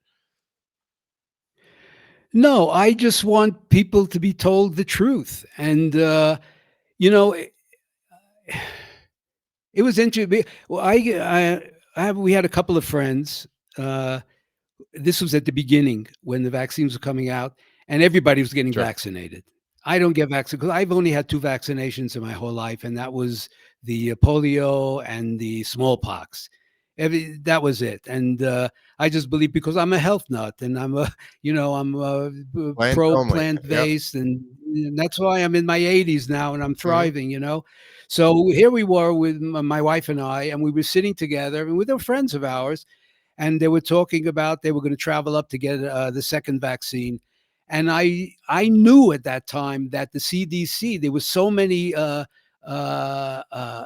No, I just want people to be told the truth, and you know, it, it was interesting. Well, we had a couple of friends. This was at the beginning when the vaccines were coming out, and everybody was getting Sure. vaccinated. I don't get vaccinated because I've only had two vaccinations in my whole life, and that was the polio and the smallpox. That was it, and I just believe, because I'm a health nut and I'm Plants pro only. plant Yep. based, and that's why I'm in my 80s now and I'm Mhm. thriving. So here we were with my wife and I, and we were sitting together and with our friends of ours, and they were talking about they were going to travel up to get the second vaccine. And I knew at that time that the CDC, there was so many uh, uh, uh,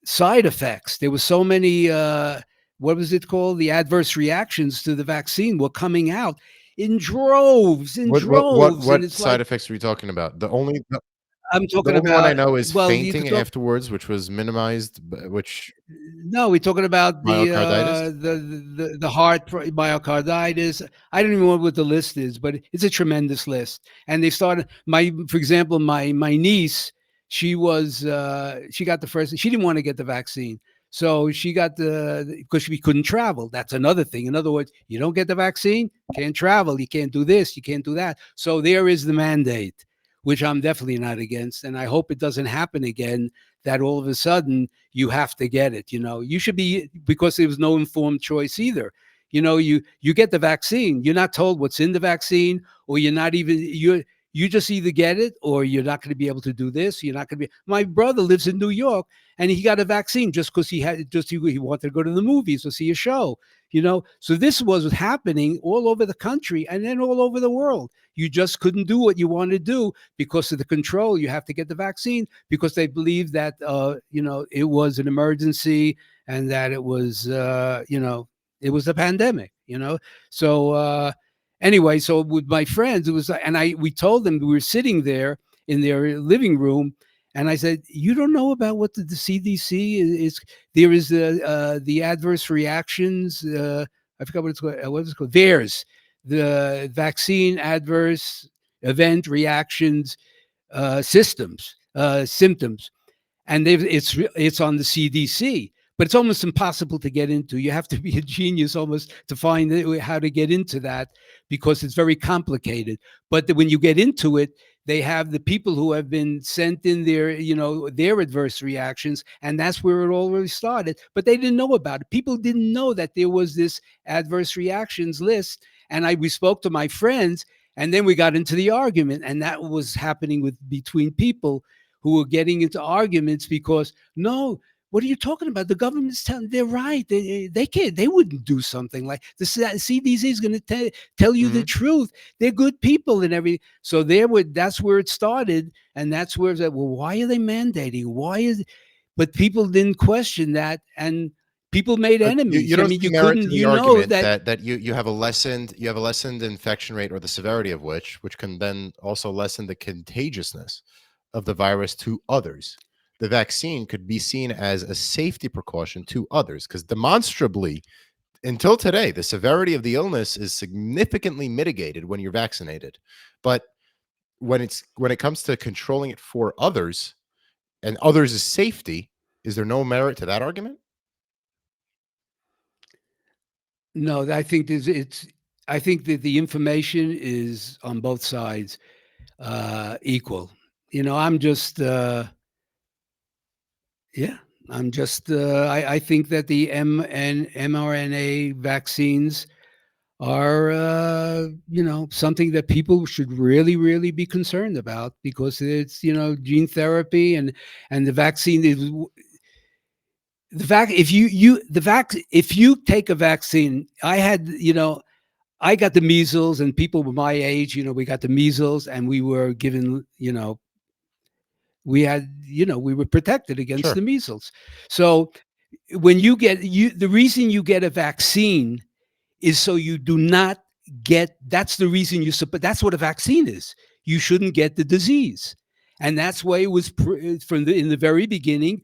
side effects. There was so many what was it called? The adverse reactions to the vaccine were coming out in droves, and What it's like side effects are we talking about? I'm The talking only one I about. know is Well, you could fainting talk. afterwards, which was minimized, which No, we're talking about myocarditis. the heart myocarditis. I don't even know what the list is, but it's a tremendous list. And they started for example, my niece. She got the first. She didn't want to get the vaccine, so she got because we couldn't travel. That's another thing. In other words, you don't get the vaccine, can't travel. You can't do this. You can't do that. So there is the mandate, which I'm definitely not against, and I hope it doesn't happen again. That all of a sudden you have to get it. You should be, because there was no informed choice either. You get the vaccine. You're not told what's in the vaccine, or you're not even you just either get it or you're not going to be able to do this. You're not going to be. My brother lives in New York, and he got a vaccine just because he wanted to go to the movies or see a show. So this was happening all over the country and then all over the world. You just couldn't do what you wanted to do because of the control. You have to get the vaccine because they believe that it was an emergency and that it was, it was a pandemic, So anyway, so with my friends, it was, and we told them, we were sitting there in their living room, and I said, "You don't know about what the CDC is? There is the adverse reactions. I forgot what it's called. What is it called? VAERS, the vaccine adverse event reactions symptoms, and it's on the CDC. But it's almost impossible to get into. You have to be a genius almost to find how to get into that, because it's very complicated. But when you get into it, they have the people who have been sent in their, their adverse reactions, and that's where it all really started. But they didn't know about it. People didn't know that there was this adverse reactions list. And we spoke to my friends, and then we got into the argument, and that was happening between people who were getting into arguments because, no, what are you talking about? The government's telling, they're right. They can't, they wouldn't do something like the CDC is going to tell you the Mhm. truth. They're good people and everything. So that's where it started. And that's where it's like, well, why are they mandating? But people didn't question that. And people made But you enemies. I don't mean, see you merit to couldn't, the argument that. that you have a lessened infection rate, or the severity of which can then also lessen the contagiousness of the virus to others. The vaccine could be seen as a safety precaution to others, because demonstrably, until today, the severity of the illness is significantly mitigated when you're vaccinated. But when it comes to controlling it for others and others' safety, is there no merit to that argument? No, I think that the information is on both sides equal. I'm just, yeah, I think that the mRNA vaccines are, something that people should really, really be concerned about, because it's, gene therapy, and the vaccine is the vac. If if you take a vaccine, I got the measles, and people with my age, we got the measles, and we were given, we were protected against Sure. the measles. So when the reason you get a vaccine is so you do not get. That's the reason that's what a vaccine is. You shouldn't get the disease, and that's why it was in the very beginning.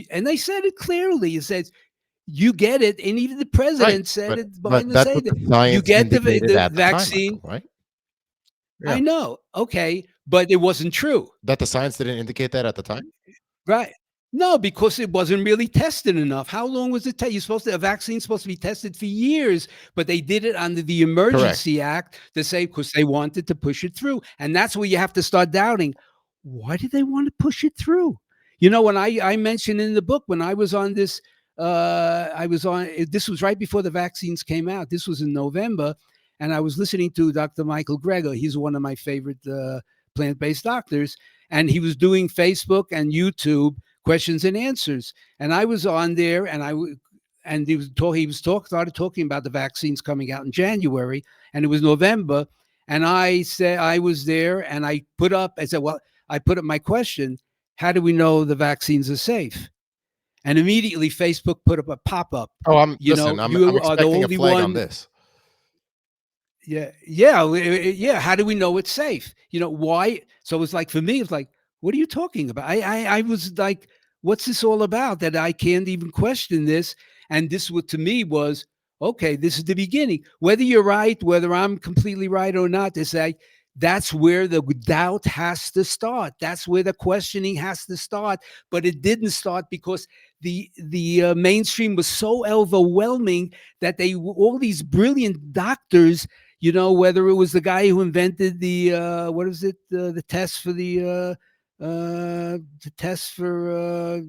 And they said it clearly. It says you get it, and even the Right. president said But it. but Biden that's said what that the you science get indicated the at the time, vaccine. Michael, right? Yeah. I know, okay, but it wasn't true. That the science didn't indicate that at the time? Right. No, because it wasn't really tested enough. How long was it? A vaccine's supposed to be tested for years, but they did it under the Correct. Emergency Act to say, because they wanted to push it through. And that's where you have to start doubting. Why did they want to push it through? When I mentioned in the book, when I was on this, this was right before the vaccines came out. This was in November. And I was listening to Dr. Michael Greger. He's one of my favorite plant-based doctors, and he was doing Facebook and YouTube questions and answers. And I was on there, and started talking about the vaccines coming out in January, and it was November. And I said I was there, and I said, well, I put up my question: how do we know the vaccines are safe? And immediately Facebook put up a pop up. Oh, I'm You are the expecting a only flag on one. this. Yeah. How do we know it's safe? Why? So it's like, for me, it's like, what are you talking about? I was like, what's this all about? That I can't even question this. And this, what to me was, okay, this is the beginning. Whether you're right, whether I'm completely right or not, to say that's where the doubt has to start. That's where the questioning has to start. But it didn't start because the mainstream was so overwhelming that all these brilliant doctors, whether it was the guy who invented what is it, the test for the test for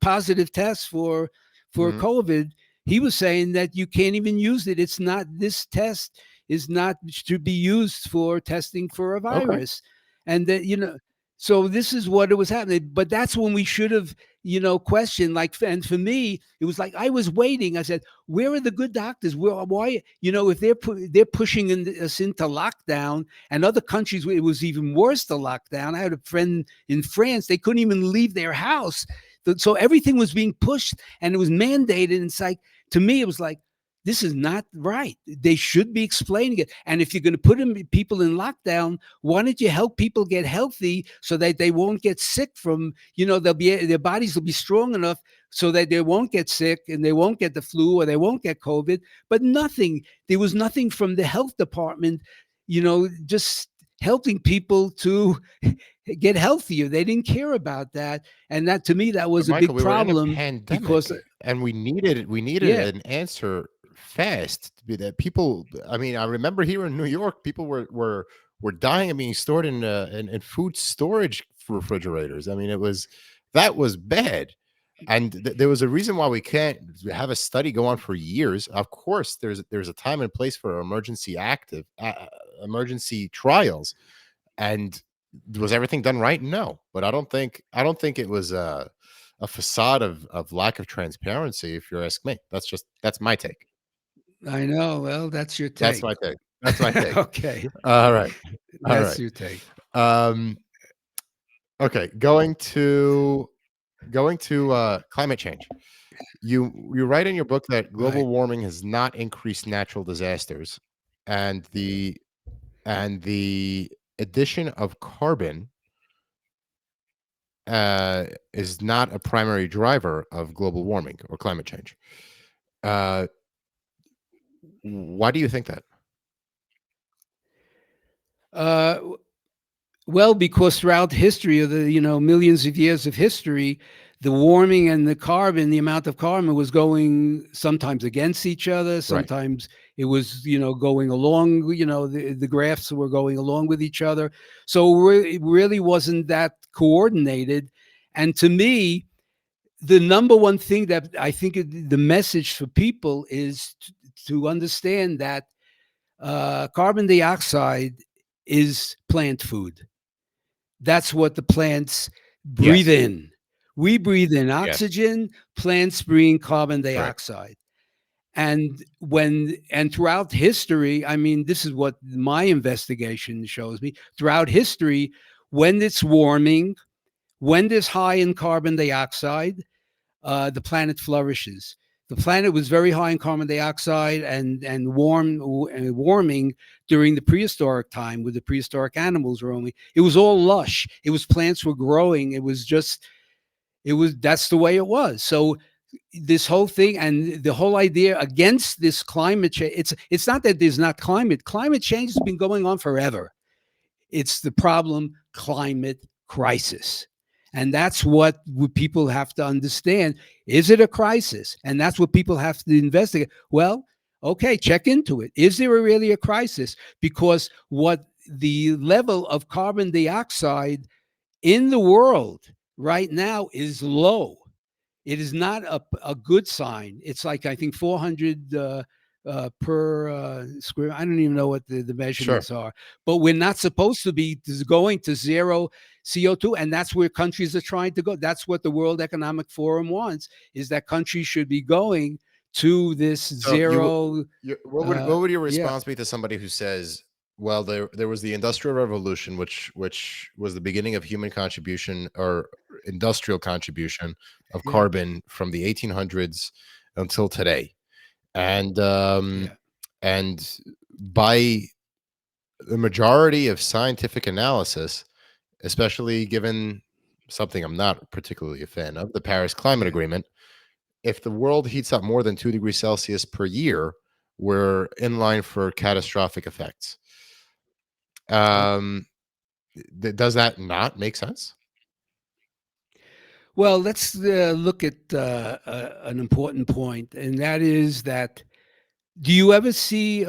positive tests for Mhm. COVID. He was saying that you can't even use it. It's not, this test is not to be used for testing for a Okay. virus, and that so this is what it was happening. But that's when we should have questioned. Like, and for me, it was like I was waiting. I said, where are the good doctors? Why, if they're pushing us into lockdown, and other countries it was even worse, the lockdown. I had a friend in France; they couldn't even leave their house. So everything was being pushed and it was mandated. And it's like, to me, it was like, this is not right. They should be explaining it. And if you're going to put people in lockdown, why don't you help people get healthy so that they won't get sick from, their bodies will be strong enough so that they won't get sick and they won't get the flu or they won't get COVID. But nothing, there was nothing from the health department, just helping people to get healthier. They didn't care about that. And that, to me, that But was a Michael, big we were in a problem pandemic, because, and we needed yeah, an answer fast. To be that people, I mean, I remember here in New York, people were dying and being stored in food storage refrigerators. I mean, that was bad. And there was a reason why we can't have a study go on for years. Of course, there's a time and place for emergency trials. And was everything done right? No, but I don't think it was a facade of lack of transparency. If you ask me, that's my take. I know. Well, that's your That's take. my take. That's my take. Okay. All right, all That's right. your take. Um, okay, going to climate change. You write in your book that Right. global warming has not increased natural disasters, and the addition of carbon is not a primary driver of global warming or climate change. Uh, why do you think that? Uh, well, because throughout history of the, millions of years of history, the warming and the carbon, the amount of carbon was going sometimes against each other. Right. Sometimes it was, going along, the graphs were going along with each other. So it really wasn't that coordinated. And to me, the number one thing that I think the message for people is to understand that carbon dioxide is plant food. That's what the plants breathe Yes. in. We breathe in Yes. oxygen, plants breathe carbon Correct. dioxide. And throughout history, I mean, this is what my investigation shows me. Throughout history, when it's warming, when there's high in carbon dioxide, the planet flourishes. The planet was very high in carbon dioxide and warming during the prehistoric time, with the prehistoric animals roaming. It was all lush. It was plants were growing. That's the way it was. So this whole thing and the whole idea against this climate change, it's not that there's not climate change has been going on forever. It's the problem, climate crisis. And that's what people have to understand. Is it a crisis? And that's what people have to investigate. Well, okay, check into it. Is there really a crisis? Because what the level of carbon dioxide in the world right now is low. It is not a good sign. It's like, I think, 400 per square. I don't even know what the Sure. measurements are, but we're not supposed to be going to zero CO2, and that's where countries are trying to go. That's what the World Economic Forum wants: is that countries should be going to this So zero. what would your Yeah, response be to somebody who says, well, there was the Industrial Revolution, which was the beginning of human contribution or industrial contribution of yeah, carbon from the 1800s until today, and yeah, and by the majority of scientific analysis, especially given something I'm not particularly a fan of, the Paris Climate yeah. Agreement, if the world heats up more than 2 degrees Celsius per year, we're in line for catastrophic effects. Okay. Um, does that not make sense? Well, let's look at an important point, and that is that, do you ever see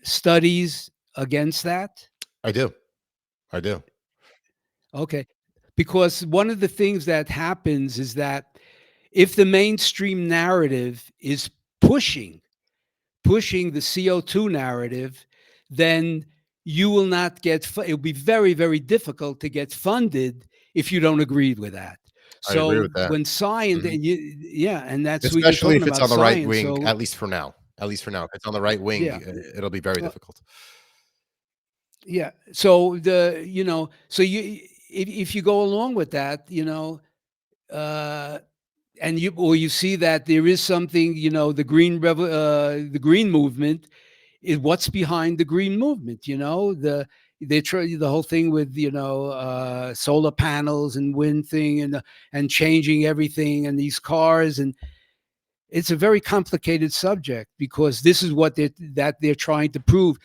studies against that? I do. I do. Okay. Because one of the things that happens is that if the mainstream narrative is pushing the CO2 narrative, then you will not get, it'll be very, very difficult to get funded if you don't agree with that. I agree So with that. when science, Mhm. yeah, and that's what you're Especially talking if it's about, on the right science. wing, So at least for now. At least for now. If it's on the right wing, yeah, it'll be very uh, difficult. yeah. So so if you go along with that, uh, and you see that there is something, the green movement is what's behind the green movement. They try the whole thing with solar panels and wind thing, and changing everything, and these cars, and it's a very complicated subject, because this is what they're trying to prove.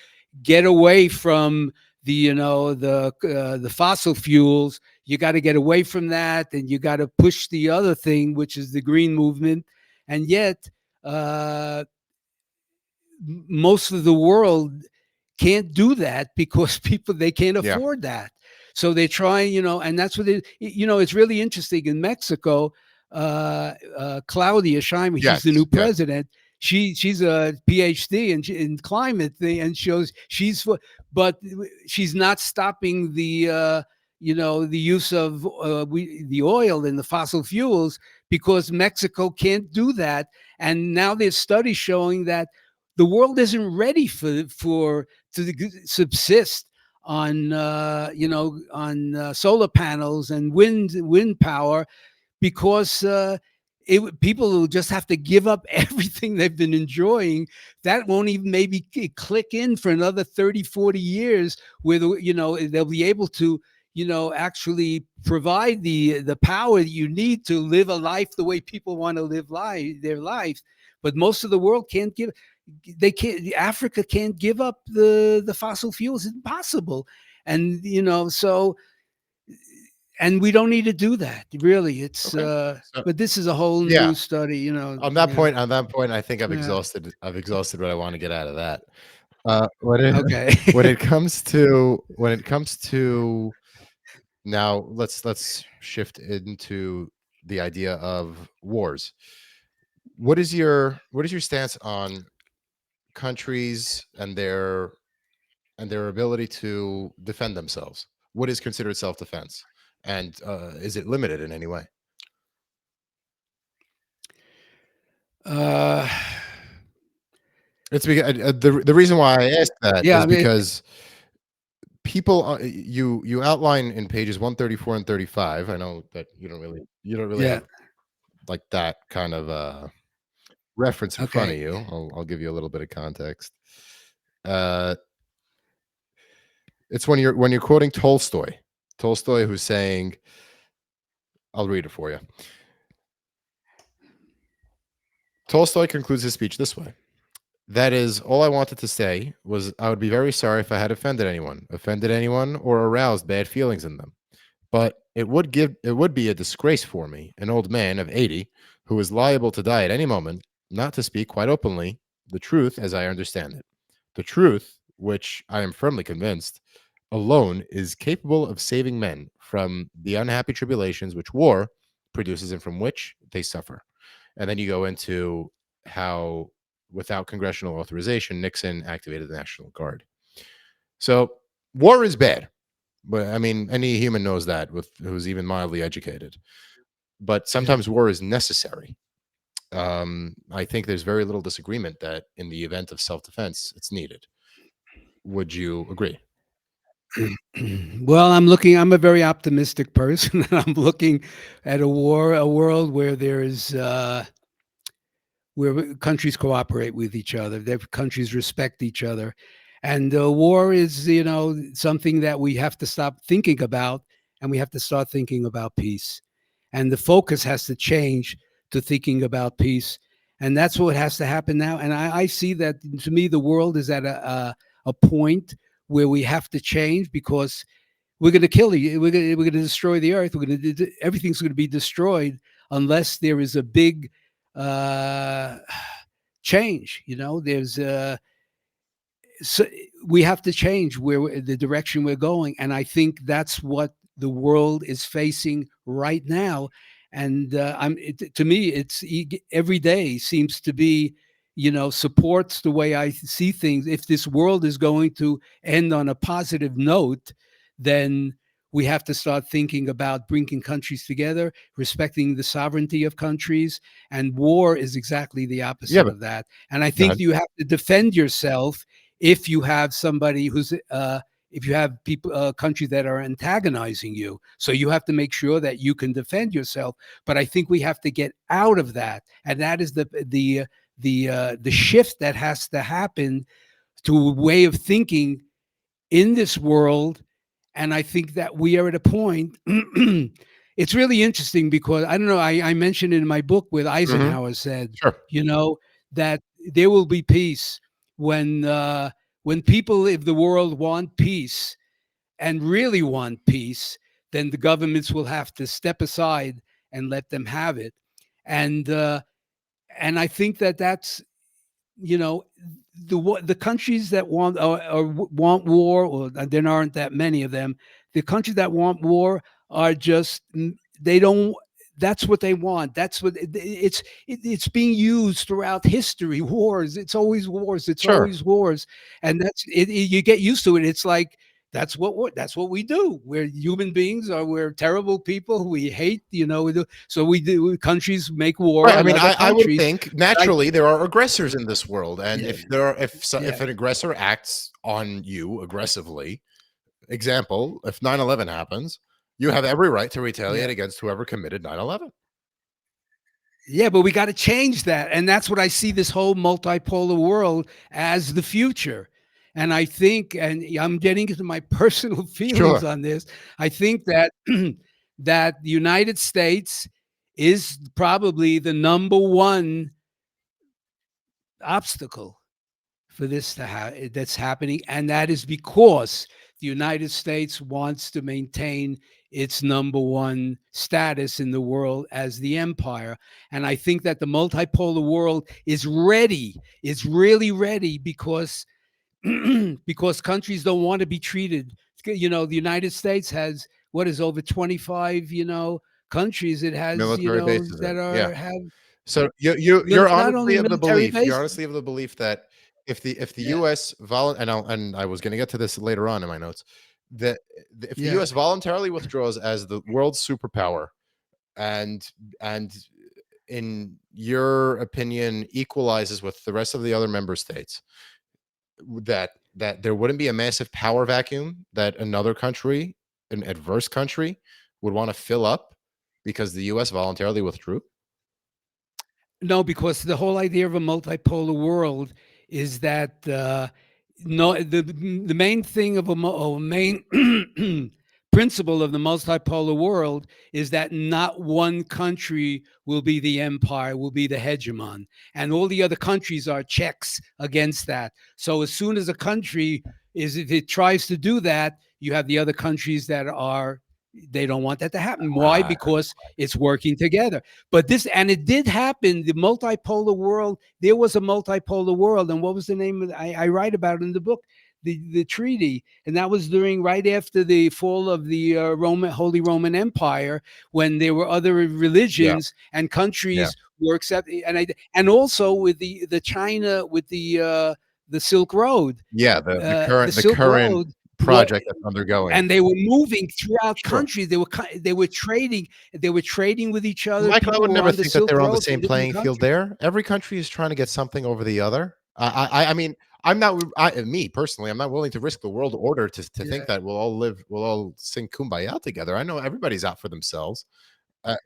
Get away from the fossil fuels. You got to get away from that, and you got to push the other thing, which is the green movement. And yet, uh, most of the world can't do that, because they can't Yeah. afford that. So they try, and that's what it's really interesting in Mexico. Claudia Scheinber, she's the new Yes. Yeah. president. She's a PhD in climate thing, and but she's not stopping the use of the oil and the fossil fuels, because Mexico can't do that. And now there's studies showing that the world isn't ready to subsist on solar panels and wind power, because people will just have to give up everything they've been enjoying. That won't even maybe click in for another 30-40 years, where they'll be able to actually provide the power that you need to live a life the way people want to live their lives. But most of the world can't give. They can't. Africa can't give up the fossil fuels. It's impossible. And so, and we don't need to do that, really. It's Okay. So, but this is a whole yeah. new study. On that Yeah. point, I think I've Yeah. exhausted. I've exhausted what I want to get out of that. When it Okay. when it comes to now, let's shift into the idea of wars. What is your stance on countries and their ability to defend themselves? What is considered self-defense, and is it limited in any way? uh, It's because the reason why I asked that yeah. is I mean, because people you outline in pages 134 and 35. I know that you don't really yeah. have like that kind of reference in front Okay. of you. I'll give you a little bit of context. Uh, it's when you're quoting Tolstoy, who's saying, I'll read it for you. Tolstoy concludes his speech this way: "That is all I wanted to say was I would be very sorry if I had offended anyone, or aroused bad feelings in them. But it would be a disgrace for me, an old man of 80, who is liable to die at any moment, not to speak quite openly the truth as I understand it. The truth, which I am firmly convinced alone is capable of saving men from the unhappy tribulations which war produces and from which they suffer." And then you go into how, without congressional authorization, Nixon activated the National Guard. So war is bad. But I mean, any human knows that, with who's even mildly educated. But Yeah. sometimes war is necessary. I think there's very little disagreement that in the event of self-defense, it's needed. Would you agree? Well, I'm a very optimistic person, and I'm looking at a world where where countries cooperate with each other, that countries respect each other. And war is, something that we have to stop thinking about, and we have to start thinking about peace. And the focus has to change to thinking about peace. And that's what has to happen now. And I see that, to me, the world is at a point where we have to change, because we're going to kill you. We're going to destroy the earth. Everything's going to be destroyed unless there is a big uh, change. So we have to change the direction we're going, and I think that's what the world is facing right now. And to me, every day seems to be, supports the way I see things. If this world is going to end on a positive note, then we have to start thinking about bringing countries together, respecting the sovereignty of countries, and war is exactly the Yeah, opposite but of that. And I go think ahead. you have to defend yourself if you have somebody who's if you have people countries that are antagonizing you. So you have to make sure that you can defend yourself. But I think we have to get out of that, and that is the shift that has to happen to a way of thinking in this world. And I think that we are at a point. It's really interesting because I don't know. I mentioned in my book with Mhm. Eisenhower said, Sure. that there will be peace when people of the world want peace and really want peace, then the governments will have to step aside and let them have it. And I think that that's you know the countries that or want war, or there aren't that many of them. The countries that want war are just they don't. That's what they want. That's what it's being used throughout history. Wars. It's always wars. It's Sure. always wars, and you get used to it. It's like that's what we do. We're human beings. We're terrible people. We hate. So we do. Countries make war Right. I on mean, other I would countries. think naturally there are aggressors in this world, and Yeah, if yeah, an aggressor acts on you aggressively, example, if 9/11 happens, you have every right to retaliate yeah. against whoever committed 9/11. Yeah, but we got to change that. And that's what I see this whole multipolar world as the future. And I think, and I'm getting into my personal feelings Sure. on this, I think that that the United States is probably the number one obstacle for this that's happening, and that is because the United States wants to maintain its number one status in the world as the empire. And I think that the multipolar world is ready, is really ready, because because countries don't want to be treated. The United States has what is over 25, countries it has, Military bases that in. Yeah. are have So you're not only honestly of the military belief bases. that if the Yeah, U.S. and I was going to get to this later on in my notes, that if the yeah. U.S. voluntarily withdraws as the world's superpower, and and in your opinion equalizes with the rest of the other member states, that there wouldn't be a massive power vacuum that another country, an adverse country, would want to fill up because the U.S. voluntarily withdrew. No, because the whole idea of a multipolar world is that no, the main thing of a main principle of the multipolar world is that not one country will be the empire, will be the hegemon, and all the other countries are checks against that. So as soon as a country if it tries to do that, you have the other countries that are they don't want that to happen. Why? Ah, Because it's working together. But and it did happen. The multipolar world, there was a multipolar world. And what was the name of I write about it in the book, the treaty. And that was right after the fall of the Holy Roman Empire, when there were other yeah, religions and yeah. countries were accepted. And also with the China, with the Silk Road. Yeah, the The current the Silk current Road, project that's undergoing. and they were moving throughout Sure. countries. They were trading. They were trading with each other. Michael, I People would were never on the think that Silk they're on the Road from same different playing field countries. there. Every country is trying to get something over the other. I mean, me personally, I'm not willing to risk the world order to think Yeah. that we'll all sing kumbaya together. I know everybody's out for themselves. Uh,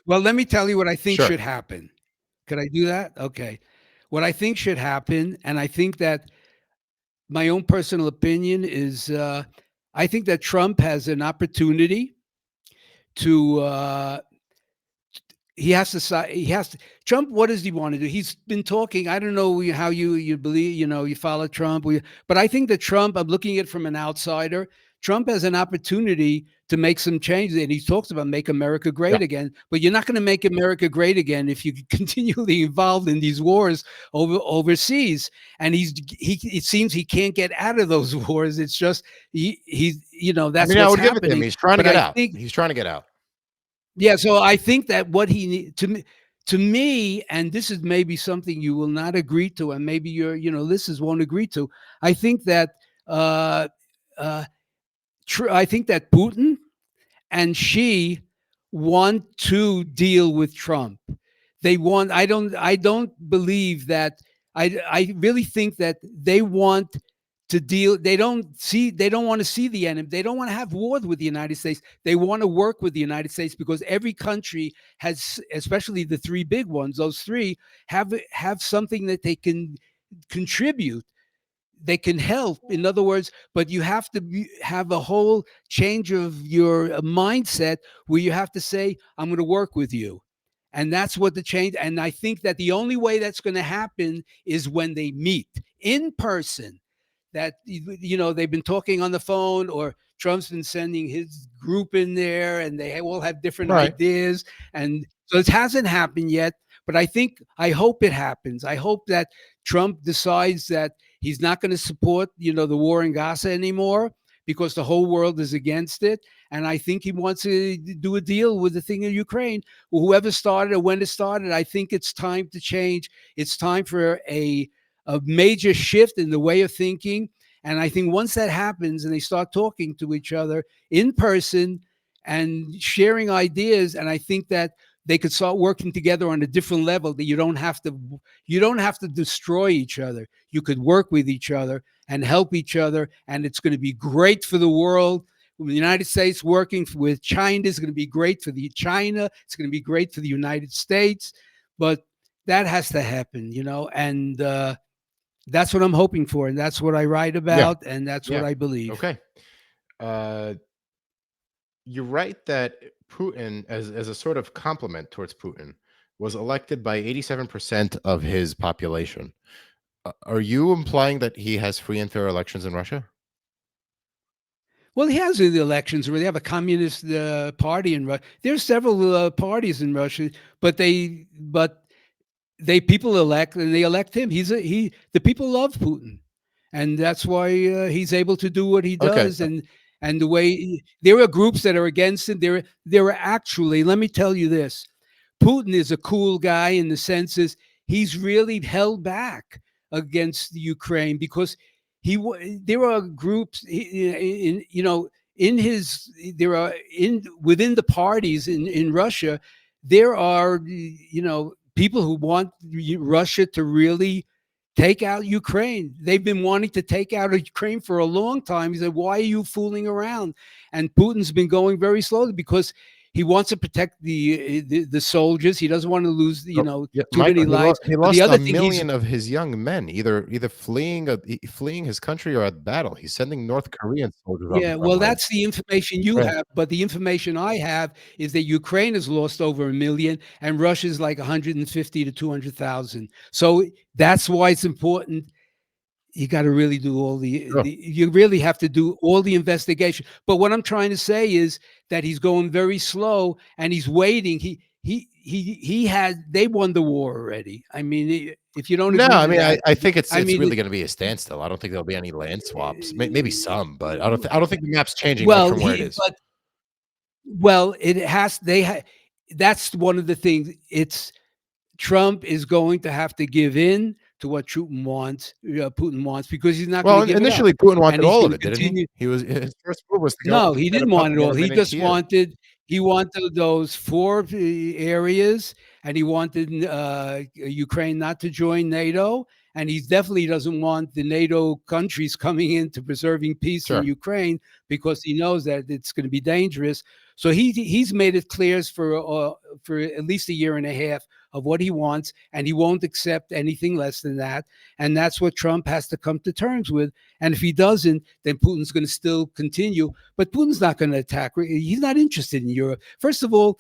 Well, let me tell you what I think sure. should happen. Could I do that? Okay. What I think should happen, and I think that my own personal opinion is, I think that Trump has an opportunity to he has to Trump, what does he want to do? He's been talking. I don't know how you believe, you follow Trump, but I think that Trump, I'm looking at it from an outsider. Trump has an opportunity to make some changes, and he talks about make America Yeah. great again. But you're not going to make America great again if you continually involved in these wars overseas. And it seems he can't get out of those wars. It's just he's I that's mean, I what's would give it to him. happening. He's trying to But get I out. think, He's trying to get out. yeah, so I think that what he need to me, and this is maybe something you will not agree to, and maybe listeners won't agree to. I think that uh, uh, I think that Putin and Xi want to deal with Trump. They want. I don't believe that. I really think that they want to deal. They don't want to see the enemy. They don't want to have war with the United States. They want to work with the United States because every country has, especially the three big ones, those three have something that they can contribute, they can help, in other words. But you have to have a whole change of your mindset where you have to say, I'm going to work with you. And that's what the change. And I think that the only way that's going to happen is when they meet in person. That, they've been talking on the phone, or Trump's been sending his group in there, and they all have different Right. ideas. And so it hasn't happened yet. But I hope it happens. I hope that Trump decides that he's not going to support, the war in Gaza anymore, because the whole world is against it. And I think he wants to do a deal with the thing in Ukraine. Whoever started or when it started, I think it's time to change. It's time for a major shift in the way of thinking. And I think once that happens and they start talking to each other in person and sharing ideas, and I think that they could start working together on a different level, that you don't have to destroy each other. You could work with each other and help each other, and it's going to be great for the world. The United States working with China is going to be great for China. It's going to be great for the United States. But that has to happen, and that's what I'm hoping for, and that's what I write about, and that's what I believe. Okay. You're right that Putin, as a sort of compliment towards Putin, was elected by 87% of his population. Are you implying that he has free and fair elections in Russia? Well, he has the elections where they have a communist party in Russia. There's several parties in Russia, but people elect, and they elect him. The people love Putin, and that's why he's able to do what he Okay. does. And the way there are groups that are against him. There are actually, let me tell you this: Putin is a cool guy in the senses he's really held back against the Ukraine, because there are groups within the parties in Russia. There are people who want Russia to really take out Ukraine. They've been wanting to take out Ukraine for a long time. He said, "Why are you fooling around?" And Putin's been going very slowly because he wants to protect the soldiers. He doesn't want to lose, too many lives. He lost the other a thing million of his young men, either fleeing his country or at battle. He's sending North Korean soldiers on the Yeah, front well, line. that's the information you Right. have, but the information I have is that Ukraine has lost over 1 million and Russia's like 150 to 200,000. So that's why it's important. You got to really do Sure. you really have to do all the investigation. But what I'm trying to say is that he's going very slow and he's waiting. They won the war already. I mean, if you don't No, agree I to mean, that, I think it's I mean, really going to be a standstill. I don't think there'll be any land swaps. Maybe some, but I don't think the map's changing much well, from where it is. it has. That's one of the things. Trump is going to have to give in to what Putin wants, because he's not going Well, to give it up. initially Putin And wanted he's all going of to it, didn't he? continue. His first move was to go No, to he set didn't up want it all. He government in just Kiev. wanted those 4 areas, and he wanted Ukraine not to join NATO, and he definitely doesn't want the NATO countries coming into preserving peace in Sure. Ukraine, because he knows that it's going to be dangerous. So he's made it clear for at least a year and a half of what he wants, and he won't accept anything less than that. And that's what Trump has to come to terms with. And if he doesn't, then Putin's going to still continue. But Putin's not going to attack. He's not interested in Europe. First of all,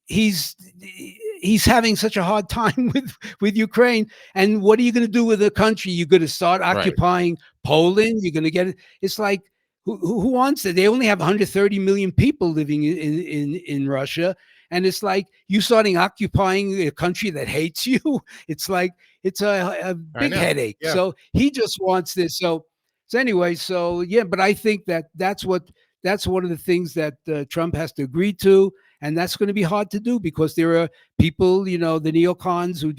he's having such a hard time with Ukraine. And what are you going to do with the country? You're going to start occupying Poland. You're going to get it. It's like, who wants it? They only have 130 million people living in Russia. And it's like you starting occupying a country that hates you. It's like it's a big headache. Yeah. So he just wants this. So anyway, but I think that's one of the things that Trump has to agree to, and that's going to be hard to do, because there are people, the neocons, who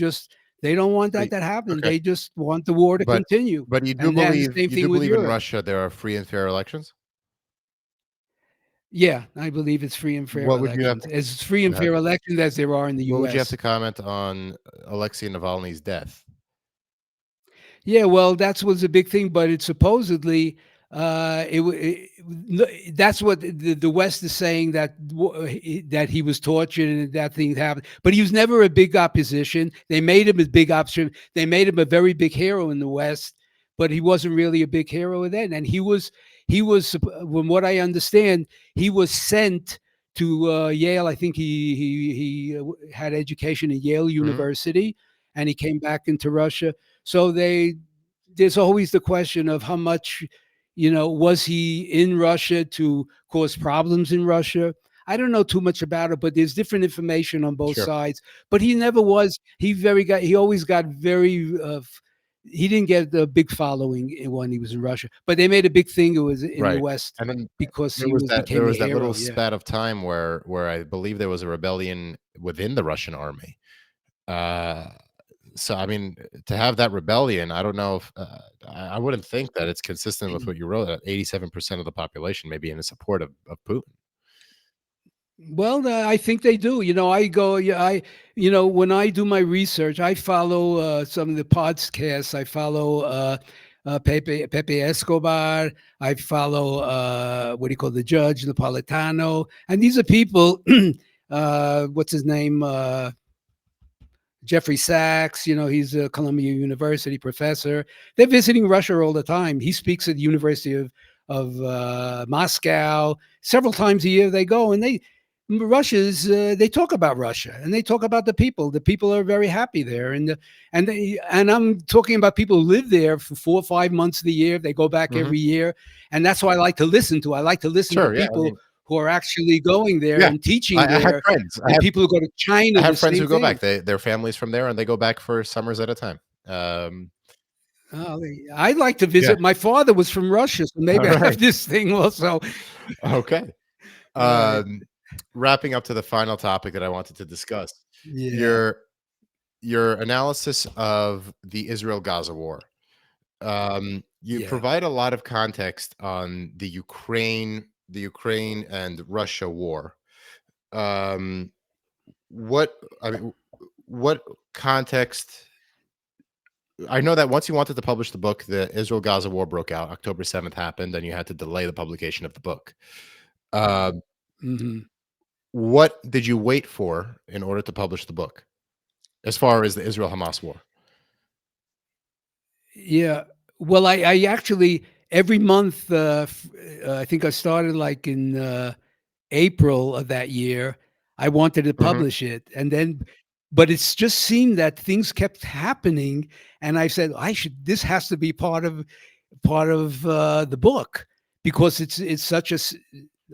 they don't want that to happen. Okay. They just want the war to continue. But you do And then the believe same thing with in Europe. Russia there are free and fair elections? Yeah, I believe it's free and fair What would you have elections. As free and fair elections as there are in the What U.S. would you have to comment on Alexei Navalny's death? Yeah, well, that was a big thing, but it supposedly that's what the West is saying, that that he was tortured and that thing happened. But he was never a big opposition. They made him a big option. They made him a very big hero in the West, but he wasn't really a big hero then. And he was from what I understand, he was sent to Yale. I think he had education at Yale Hmm. University, and he came back into Russia. So there's always the question of how much, was he in Russia to cause problems in Russia? I don't know too much about it, but there's different information on both Sure. sides. But he never was. He always got very. He didn't get a big following when he was in Russia, but they made a big thing. It was in the Right. West And then because there he was was that there became a was that little hero. Yeah. spat of time where I believe there was a rebellion within the Russian army. Uh, so I mean, to have that rebellion, I don't know if I wouldn't think that it's consistent with what you wrote. That 87% of the population may be in support of Putin. Well, I think they do. I go. Yeah, when I do my research, I follow some of the podcasts. I follow Pepe Escobar. I follow what do you call the judge Napolitano, and these are people. What's his name? Jeffrey Sachs, he's a Columbia University professor. They're visiting Russia all the time. He speaks at the University of Moscow several times a year. They go and they talk about Russia and they talk about the people. The people are very happy there, and I'm talking about people who live there for 4 or 5 months of the year. They go back Hmm. every year, and that's what I like to listen to. I like to listen to Sure. Yeah. I people mean, who are actually going there yeah. and teaching I have there, friends. and people who go to I China, the have friends same who go back. thing. Their families from there, and they go back for summers at a time. Um, I'd like to yeah. visit. My father was from Russia, so maybe All I have right. this thing also. Okay. Right. Um, Wrapping up to the final topic that I wanted to discuss, Yeah. your your analysis of the Israel-Gaza war. You Yeah. provide a lot of context on the Ukraine and Russia war. Um, what I mean, what context? I know that once you wanted to publish the book, the Israel-Gaza war broke out. October 7th happened, and you had to delay the publication of the book. Um, Mhm. what did you wait for in order to publish the book, as far as the Israel-Hamas war? Yeah. Well, I actually every month, I think I started like in April of that year. I wanted to Mhm. publish it, and then, but it's just seemed that things kept happening, and I said I should. This has to be part of the book because it's such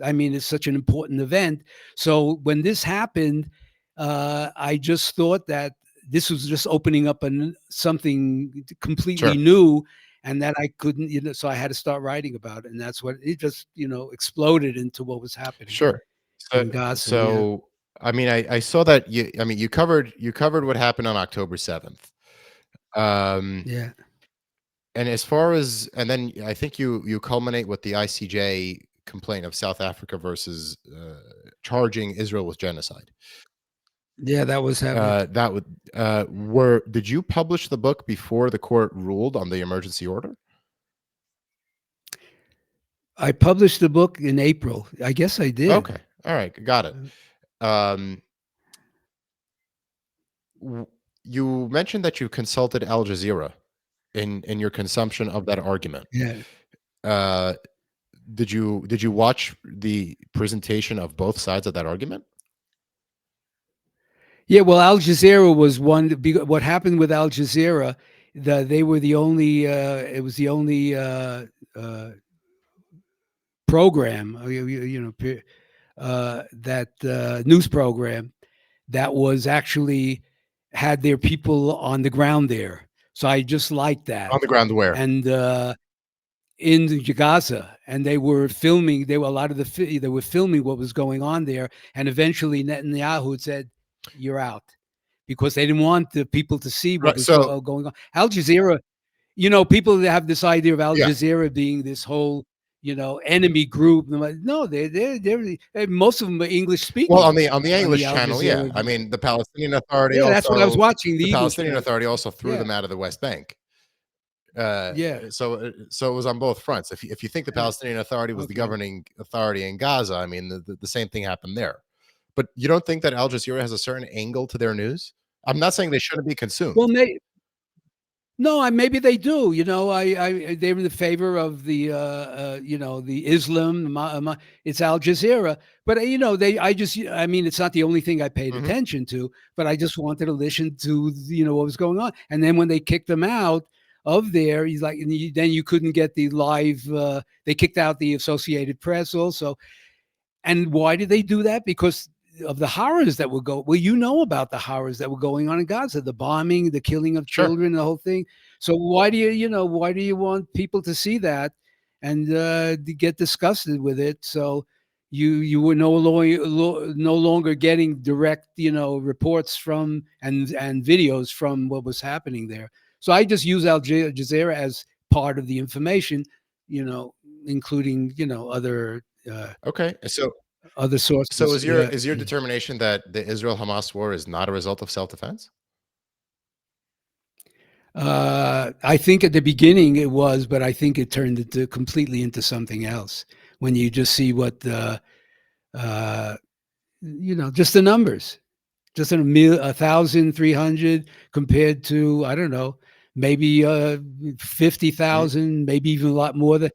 I mean, it's such an important event. So when this happened, I just thought that this was just opening up something completely Sure, new, and that I couldn't, so I had to start writing about it, and that's what it just, exploded into what was happening sure. So in Gaza. Yeah, so, I mean, I saw that you covered what happened on October 7th. Um, yeah, and as far as and then I think you culminate with the ICJ complaint of South Africa versus, charging Israel with genocide. yeah. That was happening. That would were Did you publish the book before the court ruled on the emergency order? I published the book in April. I guess I Okay, did. all right, got it. Uh, Um, w You mentioned that you consulted Al Jazeera in your consumption of that argument. Yeah. Uh, did you watch the presentation of both sides of that argument? Yeah, well, Al Jazeera was one. What happened with Al Jazeera? They were the only. It was the only uh, program, that news program that was actually had their people on the ground there. So I just liked that, On the ground where? and in Gaza, and they were filming. They were a lot of they were filming what was going on there, and eventually Netanyahu said, "You're out," because they didn't want the people to see what Right, was so going on. Al Jazeera, people that have this idea of Al yeah. Jazeera being this whole, enemy group. No, most of them are English Well, speaking on the on the English Al channel, yeah. Jazeera. I mean, the Palestinian Authority Yeah, that's what I was also watching, the the English Palestinian one. Authority also threw Yeah. them out of the West Bank. Uh, Yeah. so it was on both fronts. If you think the Yeah. Palestinian Authority was the Okay. governing authority in Gaza, I mean the same thing happened there. But you don't think that Al Jazeera has a certain angle to their news? I'm not saying they shouldn't be Well, consumed. no, maybe they do. They're in the favor of the Islam. It's Al Jazeera, but I mean, it's not the only thing I paid Mhm. attention to. But I just wanted to listen to what was going on. And then when they kicked them out of there, he's like, then you couldn't get the live. They kicked out the Associated Press also. And why did they do that? Because of the horrors that would go. Well, about the horrors that were going on in Gaza, the bombing, the killing of Sure. children, the whole thing. So why do you want people to see that and to get disgusted with it? So you were no longer getting direct reports from and videos from what was happening there. So I just use Al Jazeera as part of the information, you know, including Okay. other So sources. your Yeah. is your determination that the Israel Hamas war is not a result of self-defense? I think at the beginning it was, but I think it turned into completely into something else when you just see what uh, just the numbers, just 1,300 compared to, I don't know, maybe Mhm. 50,000, maybe even a lot more. That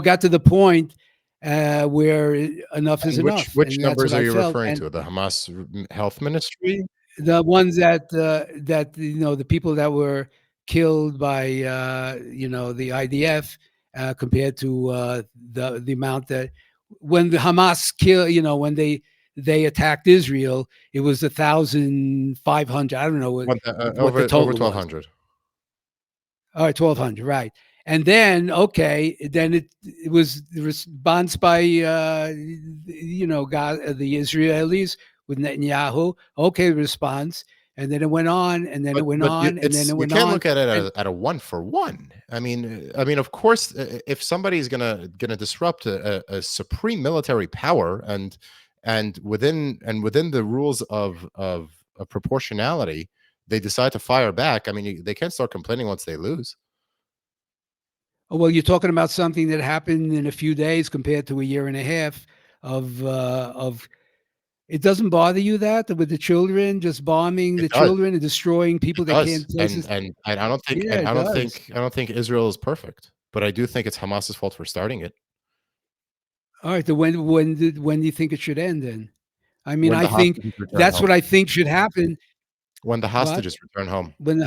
got to the point where enough is And which enough, which and that's what numbers are I you felt. referring And to? The Hamas health ministry? the ones that the people that were killed by the IDF compared to the amount that when the Hamas when they attacked Israel, it was 1,500. I don't know what the Over total was. 1,200. All right, 1,200, right. And then, okay, then it was the response by God, the Israelis with Netanyahu. Okay, response, and then it went on, and then it went But on, and then it you went can't on, look at it and at a one for one. I mean, of course, if somebody's gonna disrupt a supreme military power and within the rules of proportionality, they decide to fire back. I mean, they can't start complaining once they lose. oh, well, you're talking about something that happened in a few days compared to a year and a half of. It doesn't bother you that with the children just bombing It the does. children and destroying It people that does. can't places. And I don't think Yeah, it does. I don't think Israel is perfect, but I do think it's Hamas's fault for starting it. All right. So when do you think it should end then? I mean, When I the think hostages return that's what home. I think should happen. When the What? hostages return home. When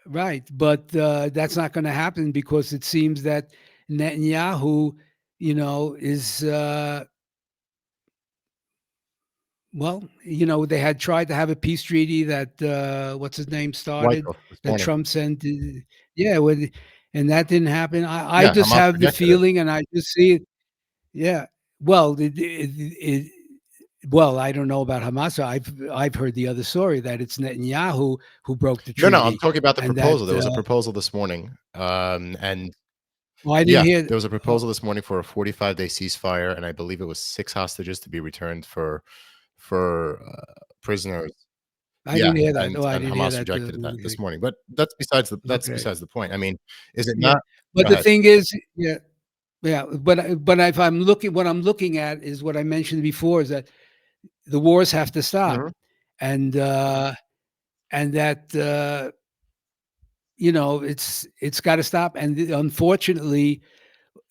right, but that's not going to happen because it seems that Netanyahu, is well, they had tried to have a peace treaty that what's his name started Wycliffe this that morning. Trump sent. Yeah, and that didn't happen. I Yeah, just Hamas have the rejected it. feeling, and I just see it. Yeah. Well, well, I don't know about Hamas. I've heard the other story that it's Netanyahu who broke the No, I'm treaty, talking about the and that proposal. There was a proposal this morning, and well, I didn't yeah, hear. there was a Oh, proposal this morning for a 45-day ceasefire, and I believe it was 6 hostages to be returned for prisoners. I Yeah, didn't hear that. and Oh, I and didn't hear Hamas that. rejected that this morning, but that's Okay, besides the point. I mean, is it yeah, not? but Go the ahead. thing is, yeah, yeah, but if what I'm looking at is what I mentioned before is that the wars have to stop, Mhm. and that it's got to stop, and unfortunately,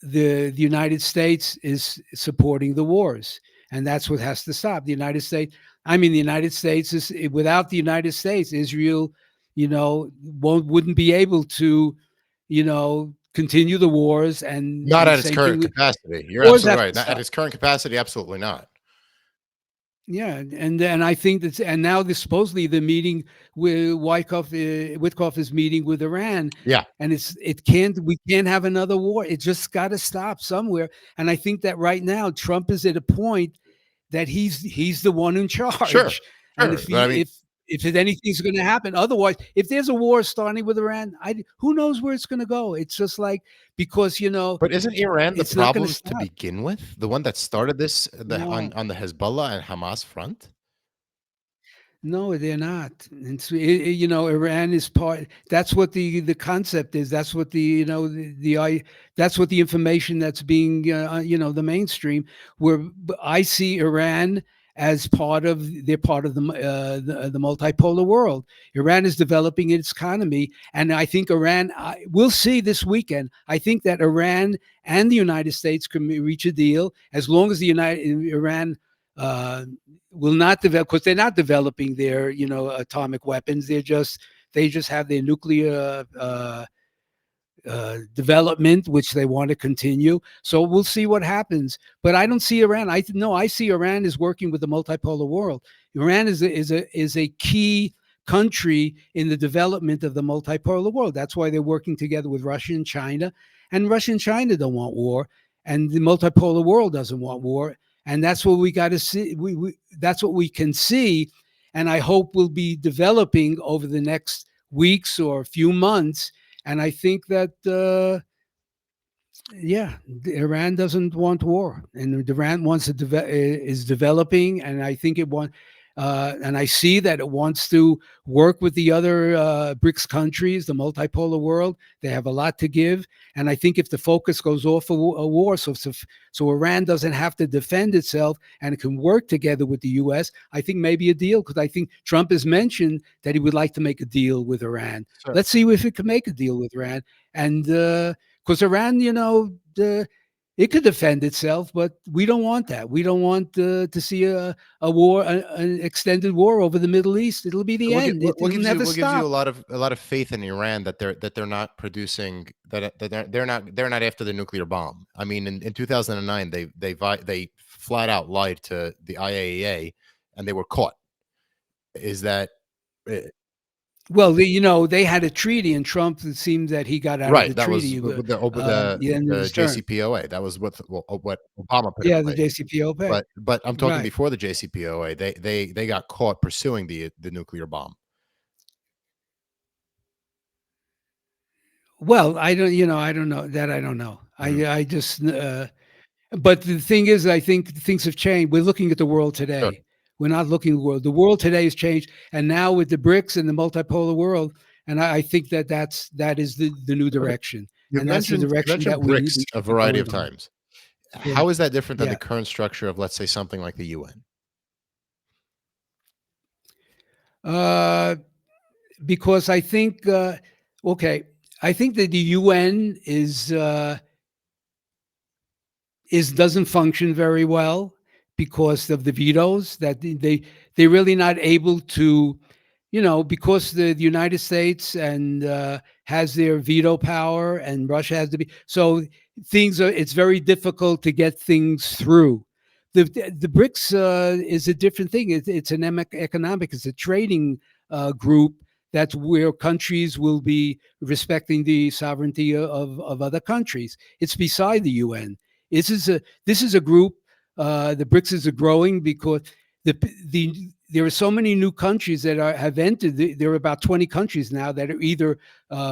the United States is supporting the wars, and that's what has to stop. The United States. I mean, the United States is without the United States, Israel, wouldn't be able to, continue the wars, Not and at its same thing current with capacity. You're wars absolutely have right. to Not at stop. its current capacity, absolutely not. Yeah, and then I think that's and now this supposedly the meeting with Witkoff is meeting with Iran, Yeah, and we can't have another war. It just got to stop somewhere. And I think that right now Trump is at a point that he's the one in sure, charge. And sure. But I mean, if anything's going to happen, otherwise, if there's a war starting with Iran, who knows where it's going to go? It's just like because but isn't Iran the it's not going to problem to stop. begin with? The one that started this No, on the Hezbollah and Hamas front? No, they're not. Iran is part. That's what the concept is. That's what that's what the information that's being the mainstream. Where I see Iran as part of they're part of the multipolar world. Iran is developing its economy, and I think Iran. We'll see this weekend. I think that Iran and the United States can reach a deal as long as the United Iran. Uh, will not develop because they're not developing their atomic weapons. They just have their nuclear development, which they want to continue. So we'll see what happens. But I don't see Iran. I see Iran is working with the multipolar world. Iran is a key country in the development of the multipolar world. That's why they're working together with Russia and China. And Russia and China don't want war, and the multipolar world doesn't want war. And that's what we got to see. That's what we can see, and I hope will be developing over the next weeks or a few months. And I think that, yeah, Iran doesn't want war, and Iran wants to is developing, and I think it wants. And I see that it wants to work with the other BRICS countries, the multipolar world. They have a lot to give, and I think if the focus goes off a war, so Iran doesn't have to defend itself and it can work together with the U.S., I think maybe a deal, because I think Trump has mentioned that he would like to make a deal with Iran. Sure. Let's see if it can make a deal with Iran, and because Iran, it could defend itself, but we don't want that. We don't want to see a war, an extended war over the Middle East. It'll be the end. It'll never What gives you stop. a lot of faith in Iran that they're not producing that they're not after the nuclear bomb? I mean, in 2009 they flat out lied to the IAEA and they were caught. Is that Well, they had a treaty, and Trump, it seemed that he got out right? of the That was treaty. with the JCPOA. That was what Obama put in Yeah, the place. JCPOA. But I'm talking Right. before the JCPOA. They got caught pursuing the nuclear bomb. Well, I don't know that. I don't know. I just. But the thing is, I think things have changed. We're looking at the world Sure. today. We're not looking at the world. The world today has changed, and now with the BRICS and the multipolar world, and I think that is the new direction, You've and that's the mentioned direction that we BRICS a should be variety of going on. times. Yeah, How is that different than the yeah. current structure of, let's say, something like the UN? Uh, because I think, okay, I think that the UN is doesn't function very well because of the vetoes that they're really not able to, because the United States and has their veto power, and Russia has to be, so it's very difficult to get things through. The BRICS is a different thing. It's an economic, it's a trading group. That's where countries will be respecting the sovereignty of other countries. It's beside the UN. This is a group. The BRICS is growing because there are so many new countries that have entered. There are about 20 countries now that are either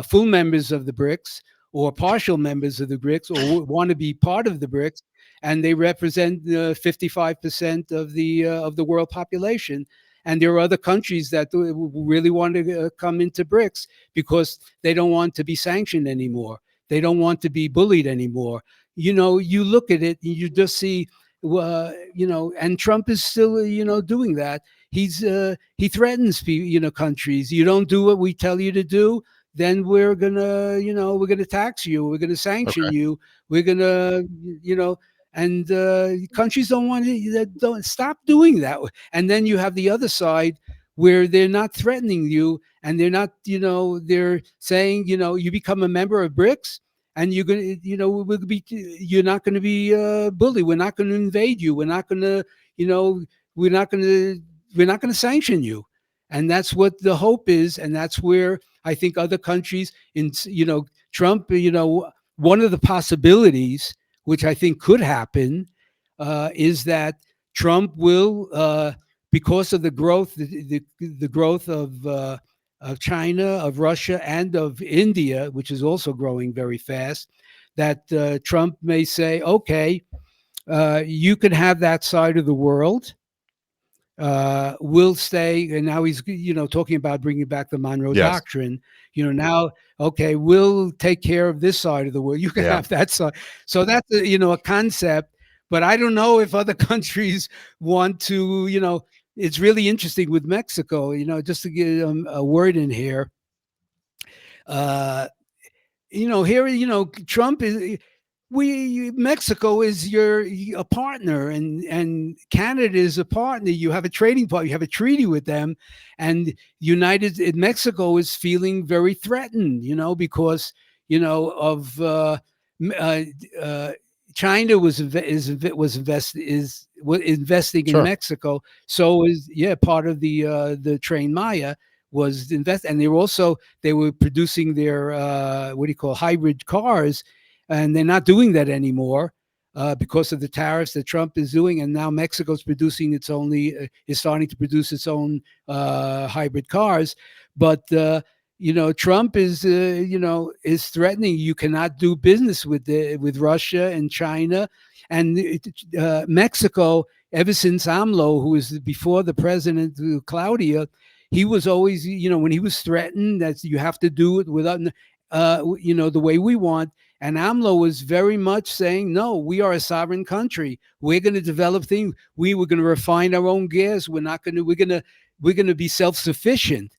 full members of the BRICS or partial members of the BRICS or want to be part of the BRICS, and they represent 55% of the world population. And there are other countries that really want to come into BRICS because they don't want to be sanctioned anymore. They don't want to be bullied anymore. You look at it and you just see, and Trump is still, doing that. He threatens countries. You don't do what we tell you to do, then we're gonna tax you. We're gonna sanction Okay. you. We're gonna, and countries don't want to. Don't stop doing that. And then you have the other side where they're not threatening you, and they're not, they're saying, you become a member of BRICS, and you're gonna, you're not going to be bullied. We're not going to invade you. We're not going to, we're not going to sanction you. And that's what the hope is, and that's where I think other countries, Trump, one of the possibilities, which I think could happen, is that Trump will, because of the growth, the growth of China, of Russia, and of India, which is also growing very fast, that Trump may say, okay, you can have that side of the world, will stay. And now he's, talking about bringing back the Monroe Yes. Doctrine. Now, okay, we'll take care of this side of the world. You can Yeah. have that side. So that's a concept. But I don't know if other countries want to. It's really interesting with Mexico. Just to get a word in here. Uh, here, Trump is Mexico is a partner, and Canada is a partner. You have a trading partner, you have a treaty with them, and Mexico is feeling very threatened, because of uh, uh, China was investing in Sure. Mexico. So is part of the Train Maya was invest, and they were producing their what do you call hybrid cars, and they're not doing that anymore because of the tariffs that Trump is doing. And now Mexico's producing is starting to produce its own hybrid cars. But Trump is threatening. You cannot do business with Russia and China, and Mexico. Ever since AMLO, who was before the president Claudia, he was always, when he was threatened that you have to do it without, the way we want. And AMLO was very much saying, no, we are a sovereign country. We're going to develop things. We're going to refine our own gas. We're going to be self-sufficient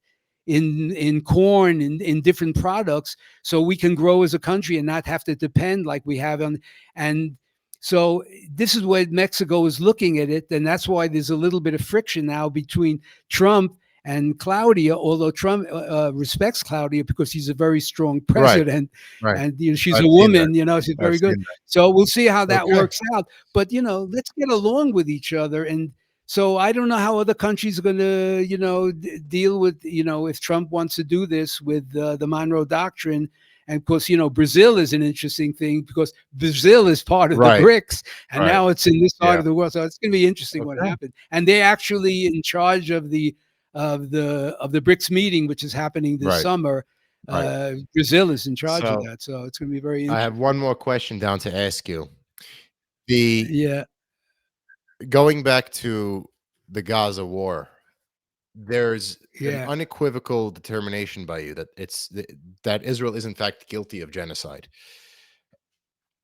in corn, in different products, so we can grow as a country and not have to depend like we have on. And so this is what Mexico is looking at it. And that's why there's a little bit of friction now between Trump and Claudia, although Trump respects Claudia because she's a very strong president, Right. and she's I've a seen woman. that. She's I've very good. seen that. So we'll see how that Okay. works out. But let's get along with each other. And so I don't know how other countries are going to deal with if Trump wants to do this with the Monroe Doctrine. And of course, Brazil is an interesting thing because Brazil is part of the Right. BRICS, and Right. now it's in this side Yeah. of the world. So it's going to be interesting what Okay. happened. And they're actually in charge of the BRICS meeting, which is happening this Right. summer. Right. Brazil is in charge of So that, so it's going to be very I interesting. have one more question down to ask you. The Yeah, Going back to the Gaza war, there's an yeah. unequivocal determination by you that that Israel is in fact guilty of genocide.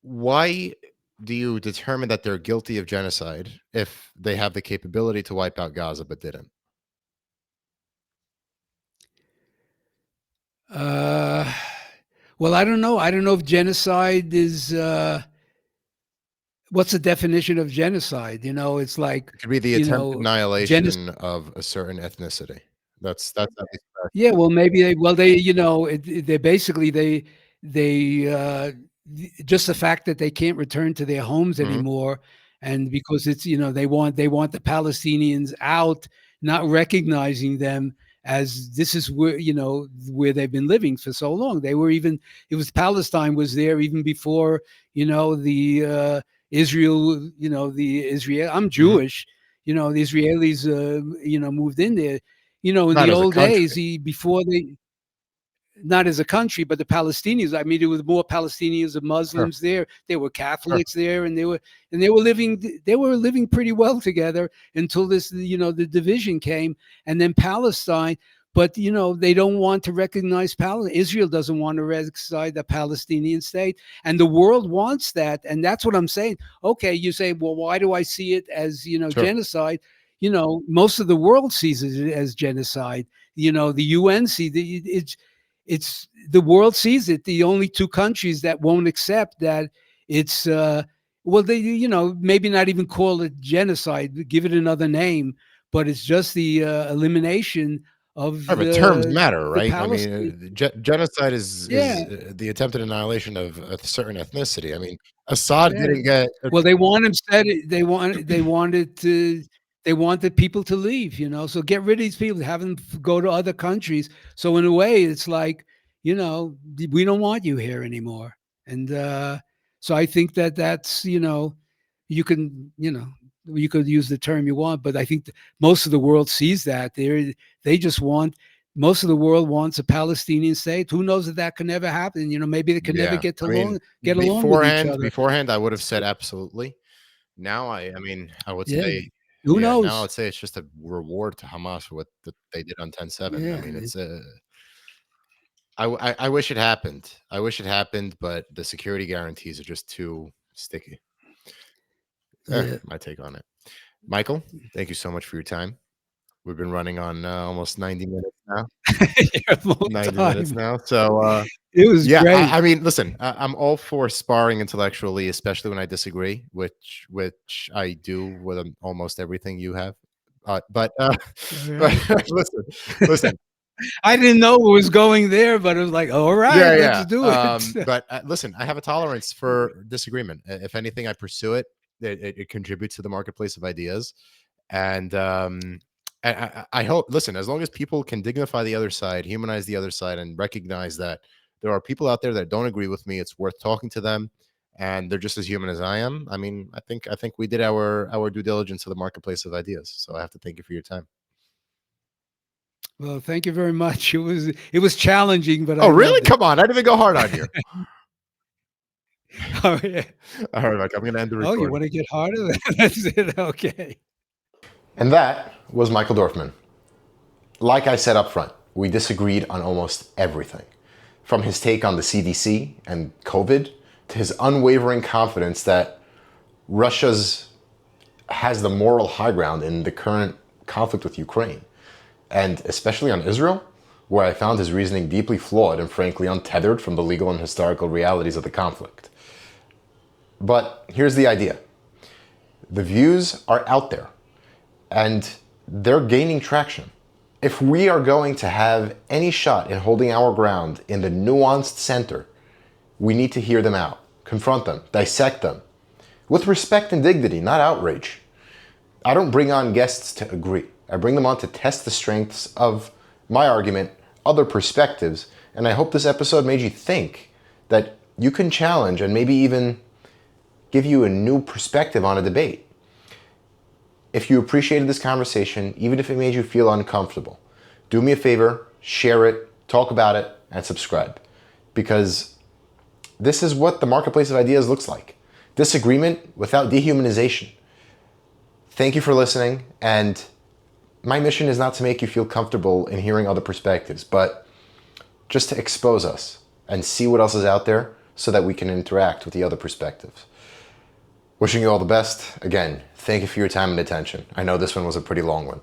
Why do you determine that they're guilty of genocide if they have the capability to wipe out Gaza but didn't? Uh, well, I don't know. I don't know if genocide is. What's the definition of genocide? It's like, It could be the you attempted know, genocide. annihilation of a certain ethnicity. That's at least Yeah, well, maybe they basically just the fact that they can't return to their homes Mhm. anymore, and because it's they want the Palestinians out, not recognizing them as this is where they've been living for so long. It was Palestine was there even before the Israel. The Israel. I'm Mhm. Jewish. The Israelis moved in there. In Not the as a old country. days, before they, not as a country, but the Palestinians. I mean, there was more Palestinians and Sure. Muslims there. There were Sure. Catholics there, and they were living pretty well together until the division came, and then Palestine. But they don't want to recognize Palestine. Israel doesn't want to recognize the Palestinian state, and the world wants that. And that's what I'm saying. Okay, you say, well, why do I see it as Sure. genocide? Most of the world sees it as genocide. The UN it's the world sees it. The only two countries that won't accept that it's well, they maybe not even call it genocide, give it another name, but it's just the elimination of Right, but terms the matter, the right? I mean, Palestine. genocide is Yeah, the attempted annihilation of a certain ethnicity. I mean, Assad yeah. didn't get Well, they want him said it, they wanted people to leave, so get rid of these people, have them go to other countries. So in a way, it's like, we don't want you here anymore. And so I think that's, you can, you could use the term you want, but I think most of the world sees that they just want. Most of the world wants a Palestinian state. Who knows if that can never happen? Maybe they can never yeah. get I mean, get along with each other. beforehand, I would have said absolutely. Now, I mean, I would Yeah. say Who Yeah, now knows? I'd say it's just a reward to Hamas for what they did on 10/7. I Yeah. mean, it's I wish it happened. I wish it happened, but the security guarantees are just too sticky. Yeah. My take on it. Michael, thank you so much for your time. We've been running on almost 90 minutes now. Yeah, a long 90 minutes time. now. So It was yeah, great. I mean, listen, I'm all for sparring intellectually, especially when I disagree, which I do with almost everything you have. But All but right. listen. I didn't know it was going there, but it was like, all right, Yeah, let's yeah. do it. But listen, I have a tolerance for disagreement. If anything, I pursue it. It contributes to the marketplace of ideas, and I hope. Listen, as long as people can dignify the other side, humanize the other side, and recognize that there are people out there that don't agree with me, it's worth talking to them, and they're just as human as I am. I mean, I think we did our due diligence to the marketplace of ideas. So I have to thank you for your time. Well, thank you very much. It was challenging, but Oh, I really? loved it. Come on, I didn't even go hard on you. Oh, yeah. All right, Mike, I'm going to end the Oh, you recording. want to get harder? That's it. Okay. And that was Michael Dorfman. Like I said up front, we disagreed on almost everything. From his take on the CDC and COVID to his unwavering confidence that Russia's has the moral high ground in the current conflict with Ukraine. And especially on Israel, where I found his reasoning deeply flawed and frankly untethered from the legal and historical realities of the conflict. But here's the idea. The views are out there, and they're gaining traction. If we are going to have any shot in holding our ground in the nuanced center, we need to hear them out, confront them, dissect them, with respect and dignity, not outrage. I don't bring on guests to agree. I bring them on to test the strengths of my argument, other perspectives, and I hope this episode made you think that you can challenge and maybe even give you a new perspective on a debate. If you appreciated this conversation, even if it made you feel uncomfortable, do me a favor, share it, talk about it, and subscribe. Because this is what the marketplace of ideas looks like. Disagreement without dehumanization. Thank you for listening, and my mission is not to make you feel comfortable in hearing other perspectives, but just to expose us and see what else is out there so that we can interact with the other perspectives. Wishing you all the best. Again, thank you for your time and attention. I know this one was a pretty long one.